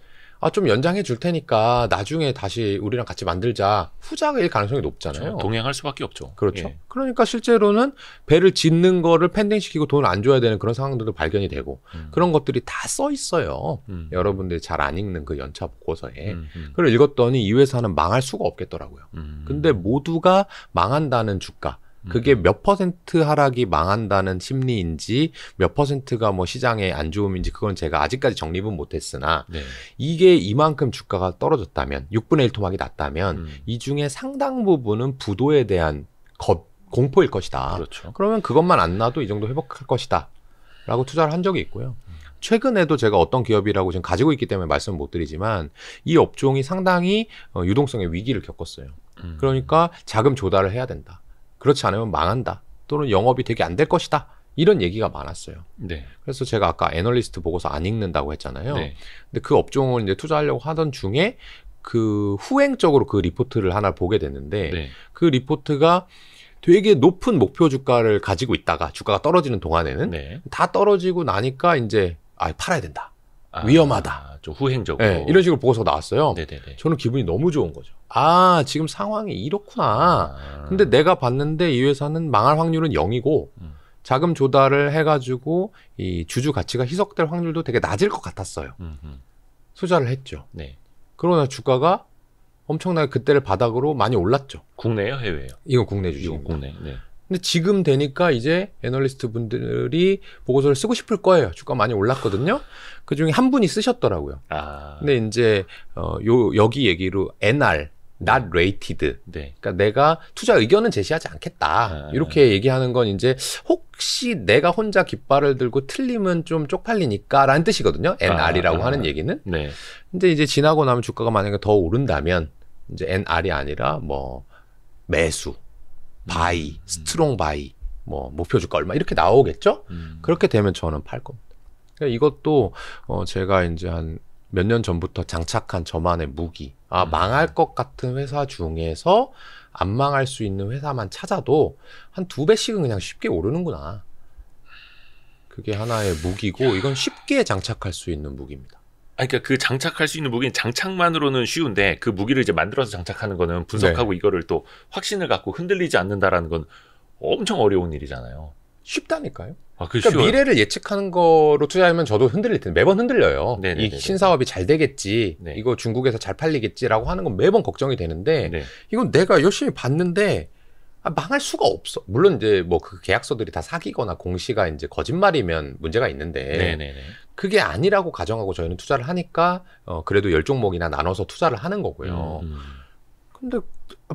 좀 연장해 줄 테니까 나중에 다시 우리랑 같이 만들자. 후자일 가능성이 높잖아요. 그렇죠. 동행할 수밖에 없죠. 그렇죠. 예. 그러니까 실제로는 배를 짓는 거를 펜딩시키고 돈을 안 줘야 되는 그런 상황들도 발견이 되고 그런 것들이 다 써 있어요. 여러분들이 잘 안 읽는 그 연차 보고서에. 그걸 읽었더니 이 회사는 망할 수가 없겠더라고요. 근데 모두가 망한다는 주가. 그게 몇 퍼센트 하락이 망한다는 심리인지 몇 퍼센트가 뭐 시장의 안 좋음인지 그건 제가 아직까지 정립은 못했으나 네. 이게 이만큼 주가가 떨어졌다면 6분의 1 토막이 났다면 이 중에 상당 부분은 부도에 대한 공포일 것이다. 그렇죠. 그러면 그것만 안 나도 이 정도 회복할 것이다 라고 투자를 한 적이 있고요. 최근에도 제가 어떤 기업이라고 지금 가지고 있기 때문에 말씀을 못 드리지만 이 업종이 상당히 유동성의 위기를 겪었어요. 그러니까 자금 조달을 해야 된다. 그렇지 않으면 망한다. 또는 영업이 되게 안 될 것이다. 이런 얘기가 많았어요. 네. 그래서 제가 아까 애널리스트 보고서 안 읽는다고 했잖아요. 네. 근데 그 업종을 이제 투자하려고 하던 중에 그 후행적으로 그 리포트를 하나 보게 됐는데 네. 그 리포트가 되게 높은 목표 주가를 가지고 있다가 주가가 떨어지는 동안에는 네. 다 떨어지고 나니까 이제 팔아야 된다. 위험하다. 좀 후행적으로. 네, 이런 식으로 보고서가 나왔어요. 네네네. 저는 기분이 너무 좋은 거죠. 지금 상황이 이렇구나. 근데 내가 봤는데 이 회사는 망할 확률은 0이고 자금 조달을 해가지고 이 주주 가치가 희석될 확률도 되게 낮을 것 같았어요. 투자를 했죠. 네. 그러나 주가가 엄청나게 그때를 바닥으로 많이 올랐죠. 국내요? 해외예요? 이건 국내 주식입니다. 국내. 네. 근데 지금 되니까 이제 애널리스트 분들이 보고서를 쓰고 싶을 거예요. 주가 많이 올랐거든요. 그 중에 한 분이 쓰셨더라고요. 근데 이제 여기 얘기로 NR, not rated. 네. 그러니까 내가 투자 의견은 제시하지 않겠다. 이렇게 얘기하는 건 이제 혹시 내가 혼자 깃발을 들고 틀리면 좀 쪽팔리니까라는 뜻이거든요. NR이라고 하는 얘기는. 네. 근데 이제 지나고 나면 주가가 만약에 더 오른다면 이제 NR이 아니라 뭐 매수. 바이, 스트롱 바이, 뭐 목표 주가 얼마 이렇게 나오겠죠? 그렇게 되면 저는 팔 겁니다. 그러니까 이것도 제가 이제 한 몇 년 전부터 장착한 저만의 무기. 망할 것 같은 회사 중에서 안 망할 수 있는 회사만 찾아도 한 2배씩은 그냥 쉽게 오르는구나. 그게 하나의 무기고 이건 쉽게 장착할 수 있는 무기입니다. 그러니까 그 장착할 수 있는 무기는 장착만으로는 쉬운데 그 무기를 이제 만들어서 장착하는 거는 분석하고 네. 이거를 또 확신을 갖고 흔들리지 않는다라는 건 엄청 어려운 일이잖아요. 쉽다니까요. 그러니까 미래를 예측하는 거로 투자하면 저도 흔들릴 텐데 매번 흔들려요. 네네네네. 이 신사업이 잘 되겠지. 네. 이거 중국에서 잘 팔리겠지라고 하는 건 매번 걱정이 되는데 네. 이건 내가 열심히 봤는데 망할 수가 없어. 물론 이제 뭐 그 계약서들이 다 사기거나 공시가 이제 거짓말이면 문제가 있는데 네네네. 그게 아니라고 가정하고 저희는 투자를 하니까 그래도 10종목이나 나눠서 투자를 하는 거고요. 근데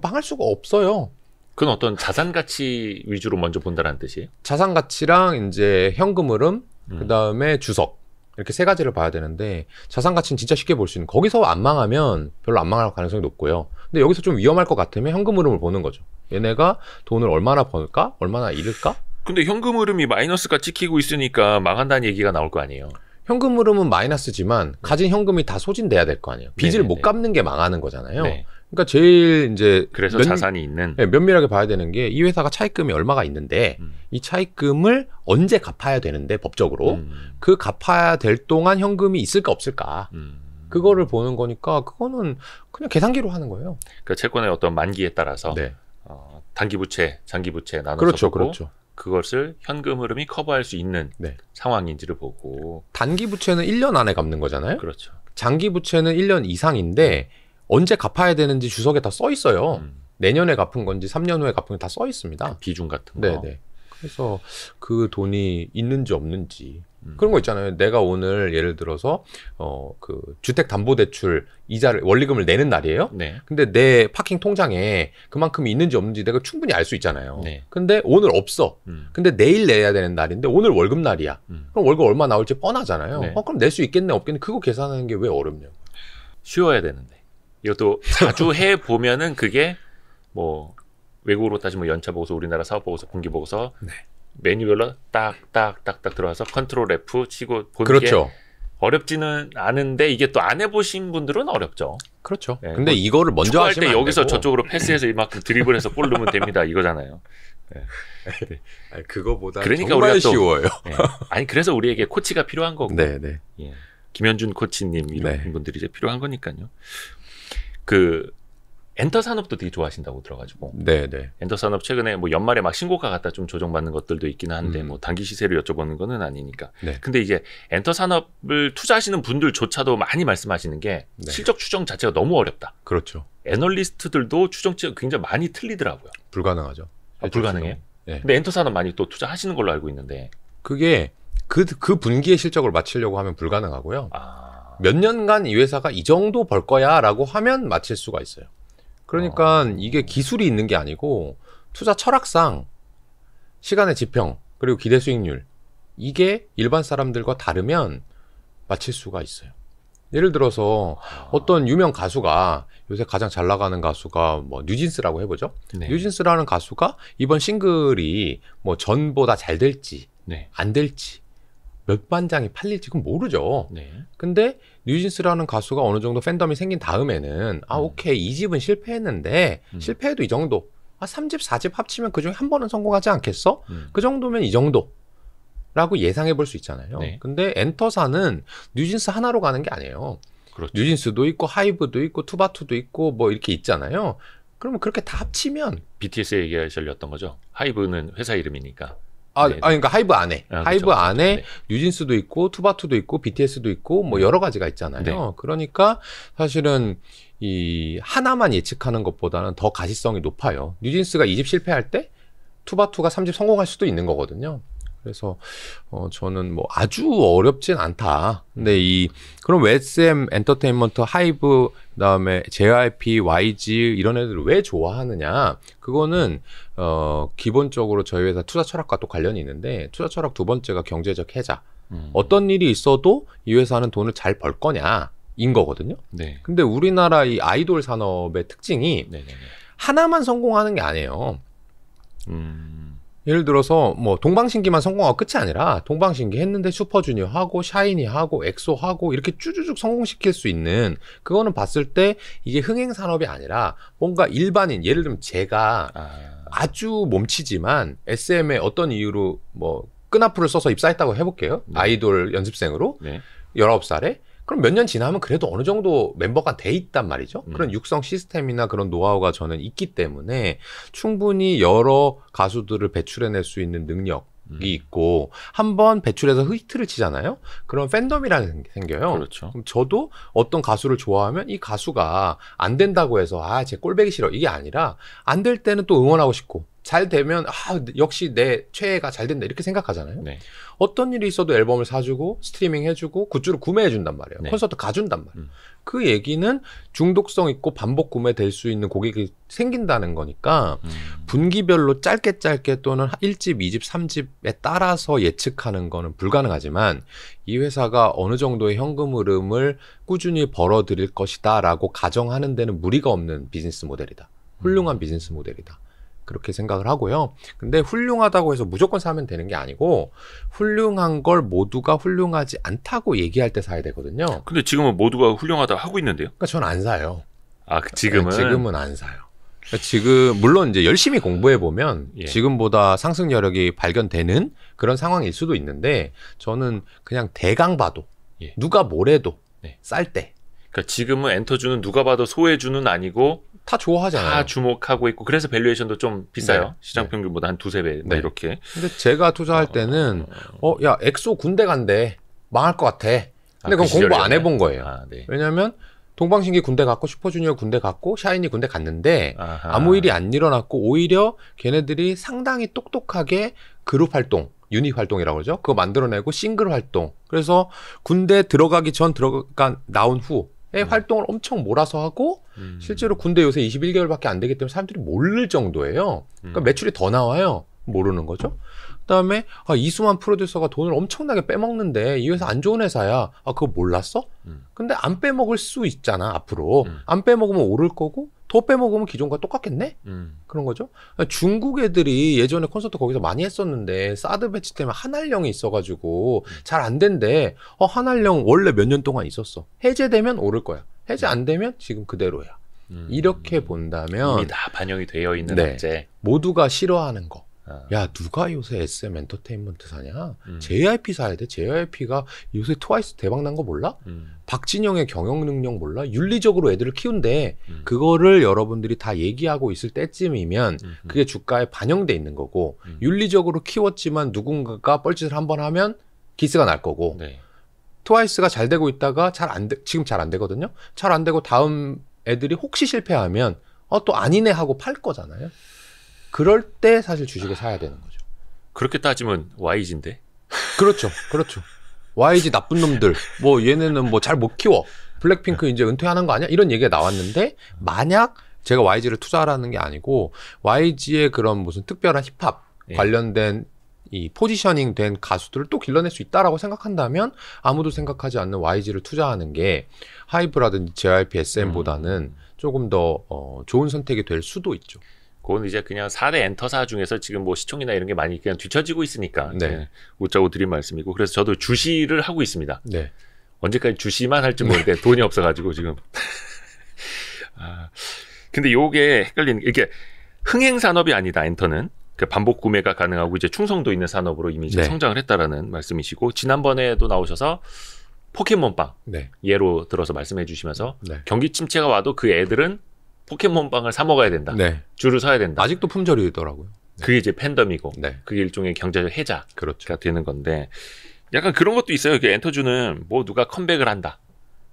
망할 수가 없어요. 그건 어떤 자산 가치 위주로 먼저 본다는 뜻이에요? 자산 가치랑 이제 현금 흐름, 그다음에 주석. 이렇게 세 가지를 봐야 되는데 자산 가치는 진짜 쉽게 볼 수 있는 거기서 안 망하면 별로 안 망할 가능성이 높고요. 근데 여기서 좀 위험할 것 같으면 현금 흐름을 보는 거죠. 얘네가 돈을 얼마나 벌까? 얼마나 잃을까? 근데 현금 흐름이 마이너스가 찍히고 있으니까 망한다는 얘기가 나올 거 아니에요. 현금 흐름은 마이너스지만 가진 현금이 다 소진돼야 될 거 아니에요. 빚을 못 갚는 게 망하는 거잖아요. 네. 그러니까 제일 이제 그래서 자산이 있는 면밀하게 봐야 되는 게 이 회사가 차입금이 얼마가 있는데 이 차입금을 언제 갚아야 되는데 법적으로 그 갚아야 될 동안 현금이 있을까 없을까 그거를 보는 거니까 그거는 그냥 계산기로 하는 거예요. 그러니까 채권의 어떤 만기에 따라서 네. 단기 부채, 장기 부채 나눠서 그렇죠, 보고 그렇죠. 그것을 현금 흐름이 커버할 수 있는 네. 상황인지를 보고. 단기 부채는 1년 안에 갚는 거잖아요. 그렇죠. 장기 부채는 1년 이상인데 언제 갚아야 되는지 주석에 다 써 있어요. 내년에 갚은 건지 3년 후에 갚은 건지 다 써 있습니다. 비중 같은 거. 네네. 그래서 그 돈이 있는지 없는지 그런 거 있잖아요. 내가 오늘 예를 들어서 그 주택담보대출 이자를 원리금을 내는 날이에요. 네. 근데 내 파킹 통장에 그만큼이 있는지 없는지 내가 충분히 알 수 있잖아요. 네. 근데 오늘 없어. 근데 내일 내야 되는 날인데 오늘 월급 날이야. 그럼 월급 얼마 나올지 뻔하잖아요. 네. 그럼 낼 수 있겠네 없겠네 그거 계산하는 게 왜 어렵냐고. 쉬워야 되는데. 이것도 자주 해 보면은 그게 뭐 외국으로 따지면 연차 보고서, 우리나라 사업 보고서, 분기 보고서 네. 메뉴별로 딱딱딱딱 들어가서 컨트롤 F 치고 보는 그렇죠. 게 어렵지는 않은데 이게 또 안 해보신 분들은 어렵죠. 그렇죠. 네, 근데 뭐 이거를 먼저 축구할 하시면 때 안 여기서 되고. 저쪽으로 패스해서 이만큼 드리블해서 골 넣으면 됩니다. 이거잖아요. 네. 아니, 그거보다 그러니까 정말 우리가 또, 쉬워요. 네. 아니 그래서 우리에게 코치가 필요한 거고. 네네. 예. 김현준 코치님 이런 네. 분들이 이제 필요한 거니까요. 그 엔터 산업도 되게 좋아하신다고 들어가지고. 네네. 엔터 산업 최근에 뭐 연말에 막 신고가 갖다 좀 조정받는 것들도 있기는 한데 뭐 단기 시세를 여쭤보는 거는 아니니까. 네. 근데 이제 엔터 산업을 투자하시는 분들조차도 많이 말씀하시는 게 네. 실적 추정 자체가 너무 어렵다. 그렇죠. 애널리스트들도 추정치가 굉장히 많이 틀리더라고요. 불가능하죠. 불가능해요? 네. 근데 엔터 산업 많이 또 투자하시는 걸로 알고 있는데. 그게 그 분기의 실적을 맞추려고 하면 불가능하고요. 아, 몇 년간 이 회사가 이 정도 벌 거야라고 하면 맞힐 수가 있어요. 그러니까 이게 기술이 있는 게 아니고 투자 철학상 시간의 지평 그리고 기대 수익률 이게 일반 사람들과 다르면 맞힐 수가 있어요. 예를 들어서 어떤 유명 가수가 요새 가장 잘 나가는 가수가 뭐 뉴진스라고 해보죠. 네. 뉴진스라는 가수가 이번 싱글이 뭐 전보다 잘 될지 네. 안 될지 몇 만 장이 팔릴지 그건 모르죠. 네. 근데 뉴진스라는 가수가 어느 정도 팬덤이 생긴 다음에는 오케이 이 집은 실패했는데 실패해도 이 정도 3집 4집 합치면 그중에 한 번은 성공하지 않겠어? 그 정도면 이 정도 라고 예상해 볼 수 있잖아요. 네. 근데 엔터사는 뉴진스 하나로 가는 게 아니에요. 그렇죠. 뉴진스도 있고 하이브도 있고 투바투도 있고 뭐 이렇게 있잖아요. 그러면 그렇게 다 합치면 BTS 얘기하셨던 거죠. 하이브는 회사 이름이니까. 그러니까 하이브 안에 하이브 그렇죠. 안에 네. 뉴진스도 있고 투바투도 있고 BTS도 있고 뭐 여러 가지가 있잖아요. 네. 그러니까 사실은 이 하나만 예측하는 것보다는 더 가시성이 높아요. 뉴진스가 2집 실패할 때 투바투가 3집 성공할 수도 있는 거거든요. 그래서 저는 뭐 아주 어렵진 않다. 근데 그럼 SM 엔터테인먼트, 하이브, 그다음에 JYP, YG 이런 애들을 왜 좋아하느냐? 그거는 기본적으로 저희 회사 투자 철학과 또 관련이 있는데 투자 철학 두 번째가 경제적 해자. 어떤 일이 있어도 이 회사는 돈을 잘 벌 거냐인 거거든요. 네. 근데 우리나라 이 아이돌 산업의 특징이 네네네. 하나만 성공하는 게 아니에요. 예를 들어서 뭐 동방신기만 성공하고 끝이 아니라 동방신기 했는데 슈퍼주니어 하고 샤이니 하고 엑소 하고 이렇게 쭈쭈쭉 성공시킬 수 있는 그거는 봤을 때 이게 흥행 산업이 아니라 뭔가 일반인 예를 들면 제가 아주 몸치지만 SM에 어떤 이유로 뭐 끈앞풀을 써서 입사했다고 해볼게요. 네. 아이돌 연습생으로 네. 19살에 그럼 몇 년 지나면 그래도 어느 정도 멤버가 돼 있단 말이죠. 그런 육성 시스템이나 그런 노하우가 저는 있기 때문에 충분히 여러 가수들을 배출해낼 수 있는 능력이 있고 한번 배출해서 히트를 치잖아요. 그런 팬덤이라는 게 생겨요. 그렇죠. 그럼 저도 어떤 가수를 좋아하면 이 가수가 안 된다고 해서 쟤 꼴배기 싫어 이게 아니라 안 될 때는 또 응원하고 싶고 잘 되면 역시 내 최애가 잘 된다 이렇게 생각하잖아요. 네. 어떤 일이 있어도 앨범을 사주고 스트리밍 해주고 굿즈를 구매해준단 말이에요. 네. 콘서트 가준단 말이에요. 그 얘기는 중독성 있고 반복 구매될 수 있는 고객이 생긴다는 거니까 분기별로 짧게 또는 1집, 2집, 3집에 따라서 예측하는 거는 불가능하지만 이 회사가 어느 정도의 현금 흐름을 꾸준히 벌어들일 것이다 라고 가정하는 데는 무리가 없는 비즈니스 모델이다. 훌륭한 비즈니스 모델이다. 그렇게 생각을 하고요. 근데 훌륭하다고 해서 무조건 사면 되는 게 아니고 훌륭한 걸 모두가 훌륭하지 않다고 얘기할 때 사야 되거든요. 근데 지금은 모두가 훌륭하다 하고 있는데요? 그러니까 전 안 사요. 지금은? 지금은 안 사요. 그러니까 지금 물론 이제 열심히 공부해 보면 예. 지금보다 상승 여력이 발견되는 그런 상황일 수도 있는데 저는 그냥 대강 봐도 예. 누가 뭐래도 네. 쌀 때. 그러니까 지금은 엔터주는 누가 봐도 소외주는 아니고 다 좋아하잖아요. 다 주목하고 있고 그래서 밸류에이션도 좀 비싸요. 네. 시장 평균보다 한 2~3배 뭐 이렇게. 근데 제가 투자할 때는 야 엑소 군대 간대. 망할 것 같아. 근데 그건 공부 안 해본 거예요. 네. 왜냐하면 동방신기 군대 갔고 슈퍼주니어 군대 갔고 샤이니 군대 갔는데 아무 일이 안 일어났고 오히려 걔네들이 상당히 똑똑하게 그룹 활동, 유닛 활동이라고 그러죠. 그거 만들어내고 싱글 활동. 그래서 군대 들어가기 전 나온 후에 활동을 엄청 몰아서 하고 실제로 군대 요새 21개월밖에 안 되기 때문에 사람들이 모를 정도예요. 그러니까 매출이 더 나와요. 모르는 거죠. 그다음에 이수만 프로듀서가 돈을 엄청나게 빼먹는데 이 회사 안 좋은 회사야. 그거 몰랐어? 근데 안 빼먹을 수 있잖아 앞으로. 안 빼먹으면 오를 거고 더 빼먹으면 기존과 똑같겠네? 그런 거죠. 중국 애들이 예전에 콘서트 거기서 많이 했었는데 사드 배치 때문에 한알령이 있어가지고 잘 안 된대. 한알령 원래 몇 년 동안 있었어. 해제되면 오를 거야. 해제 안 되면 지금 그대로야. 이렇게 본다면 이미 다 반영이 되어 있는 네, 업체. 모두가 싫어하는 거. 야 누가 요새 SM 엔터테인먼트 사냐? JYP 사야 돼. JYP가 요새 트와이스 대박 난 거 몰라? 박진영의 경영 능력 몰라? 윤리적으로 애들을 키운대. 그거를 여러분들이 다 얘기하고 있을 때쯤이면 그게 주가에 반영돼 있는 거고 윤리적으로 키웠지만 누군가가 뻘짓을 한번 하면 기스가 날 거고 네. 트와이스가 잘 되고 있다가 지금 잘 안 되거든요. 잘 안 되고 다음 애들이 혹시 실패하면 또 아니네 하고 팔 거잖아요. 그럴 때 사실 주식을 사야 되는 거죠. 그렇게 따지면 YG인데. 그렇죠. 그렇죠. YG 나쁜 놈들. 뭐 얘네는 뭐 잘 못 키워. 블랙핑크 이제 은퇴하는 거 아니야? 이런 얘기가 나왔는데 만약 제가 YG를 투자하라는 게 아니고 YG의 그런 무슨 특별한 힙합 관련된 이 포지셔닝 된 가수들을 또 길러낼 수 있다라고 생각한다면 아무도 생각하지 않는 YG를 투자하는 게 하이브라든지 JYP, SM보다는 조금 더 좋은 선택이 될 수도 있죠. 그건 이제 그냥 4대 엔터사 중에서 지금 뭐 시총이나 이런 게 많이 그냥 뒤처지고 있으니까 네. 웃자고 드린 말씀이고 그래서 저도 주시를 하고 있습니다. 네. 언제까지 주시만 할지 모르겠는데 돈이 없어가지고 지금. 근데 요게 헷갈리는 게 이게 흥행 산업이 아니다. 엔터는 반복 구매가 가능하고 이제 충성도 있는 산업으로 이미 이제 성장을 했다라는 말씀이시고 지난번에도 나오셔서 포켓몬빵 예로 들어서 말씀해 주시면서 경기 침체가 와도 그 애들은 포켓몬빵을 사 먹어야 된다. 줄을 서야 된다. 아직도 품절이더라고요. 그게 이제 팬덤이고 그게 일종의 경제적 해자가 되는 건데 약간 그런 것도 있어요. 이게 엔터주는 뭐 누가 컴백을 한다.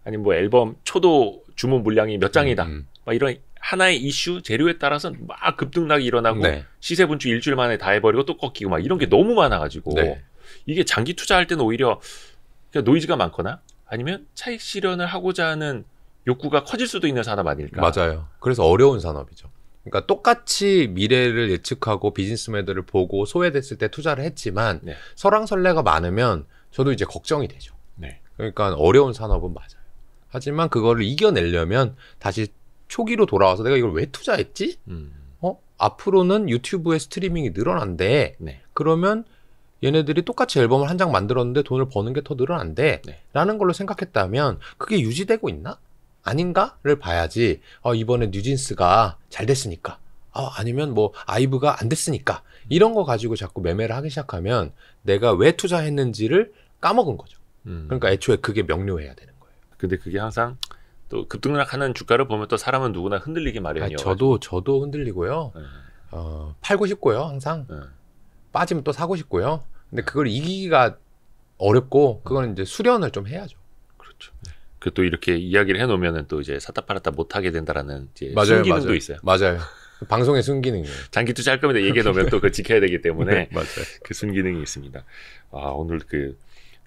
아니면 뭐 앨범 초도 주문 물량이 몇 장이다. 막 이런 하나의 이슈, 재료에 따라서 막 급등락이 일어나고 시세 분출 일주일 만에 다 해버리고 또 꺾이고 막 이런 게 너무 많아가지고 이게 장기 투자할 때는 오히려 노이즈가 많거나 아니면 차익 실현을 하고자 하는 욕구가 커질 수도 있는 산업 아닐까? 맞아요. 그래서 어려운 산업이죠. 그러니까 똑같이 미래를 예측하고 비즈니스맨들을 보고 소외됐을 때 투자를 했지만 설왕설래가 많으면 저도 이제 걱정이 되죠. 그러니까 어려운 산업은 맞아요. 하지만 그거를 이겨내려면 다시 초기로 돌아와서 내가 이걸 왜 투자했지? 앞으로는 유튜브의 스트리밍이 늘어난대. 그러면 얘네들이 똑같이 앨범을 한 장 만들었는데 돈을 버는 게 더 늘어난대. 라는 걸로 생각했다면 그게 유지되고 있나? 아닌가를 봐야지 이번에 뉴진스가 잘 됐으니까 아니면 뭐 아이브가 안 됐으니까 이런 거 가지고 자꾸 매매를 하기 시작하면 내가 왜 투자했는지를 까먹은 거죠. 그러니까 애초에 그게 명료해야 되는 거예요. 근데 그게 항상 또 급등락하는 주가를 보면 또 사람은 누구나 흔들리기 마련이에요. 저도 흔들리고요. 팔고 싶고요. 항상 빠지면 또 사고 싶고요. 근데 그걸 이기기가 어렵고 그건 이제 수련을 좀 해야죠. 그렇죠. 그 또 이렇게 이야기를 해놓으면은 또 이제 샀다 팔았다 못하게 된다라는 이제 순기능도 있어요. 맞아요. 방송의 순기능이에요. 장기 투자할 거면 얘기해놓으면 또 그걸 지켜야 되기 때문에 그 순기능이 있습니다. 오늘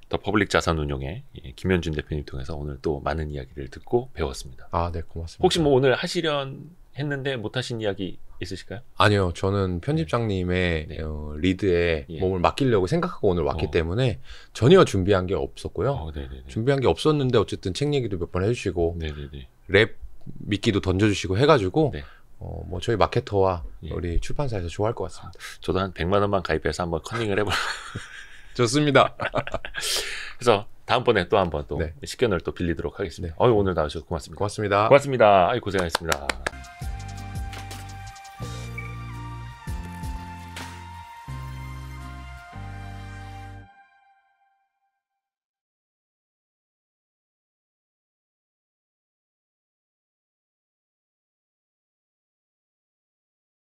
더 퍼블릭 자산운용의 김현준 대표님 통해서 오늘 또 많은 이야기를 듣고 배웠습니다. 네, 고맙습니다. 혹시 뭐 오늘 하시련 했는데 못하신 이야기 있으실까요? 아니요. 저는 편집장님의 리드에 몸을 맡기려고 생각하고 오늘 왔기 때문에 전혀 준비한 게 없었고요. 준비한 게 없었는데 어쨌든 책 얘기도 몇 번 해주시고 랩 미끼도 던져주시고 해가지고 뭐 저희 마케터와 우리 출판사에서 좋아할 것 같습니다. 저도 한 100만 원만 가입해서 한번 컨닝을 해보려. 좋습니다. 그래서 다음번에 또 한번 또 식견을 또 빌리도록 하겠습니다. 오늘 나와주셔서 고맙습니다. 고맙습니다. 고맙습니다. 고생하셨습니다.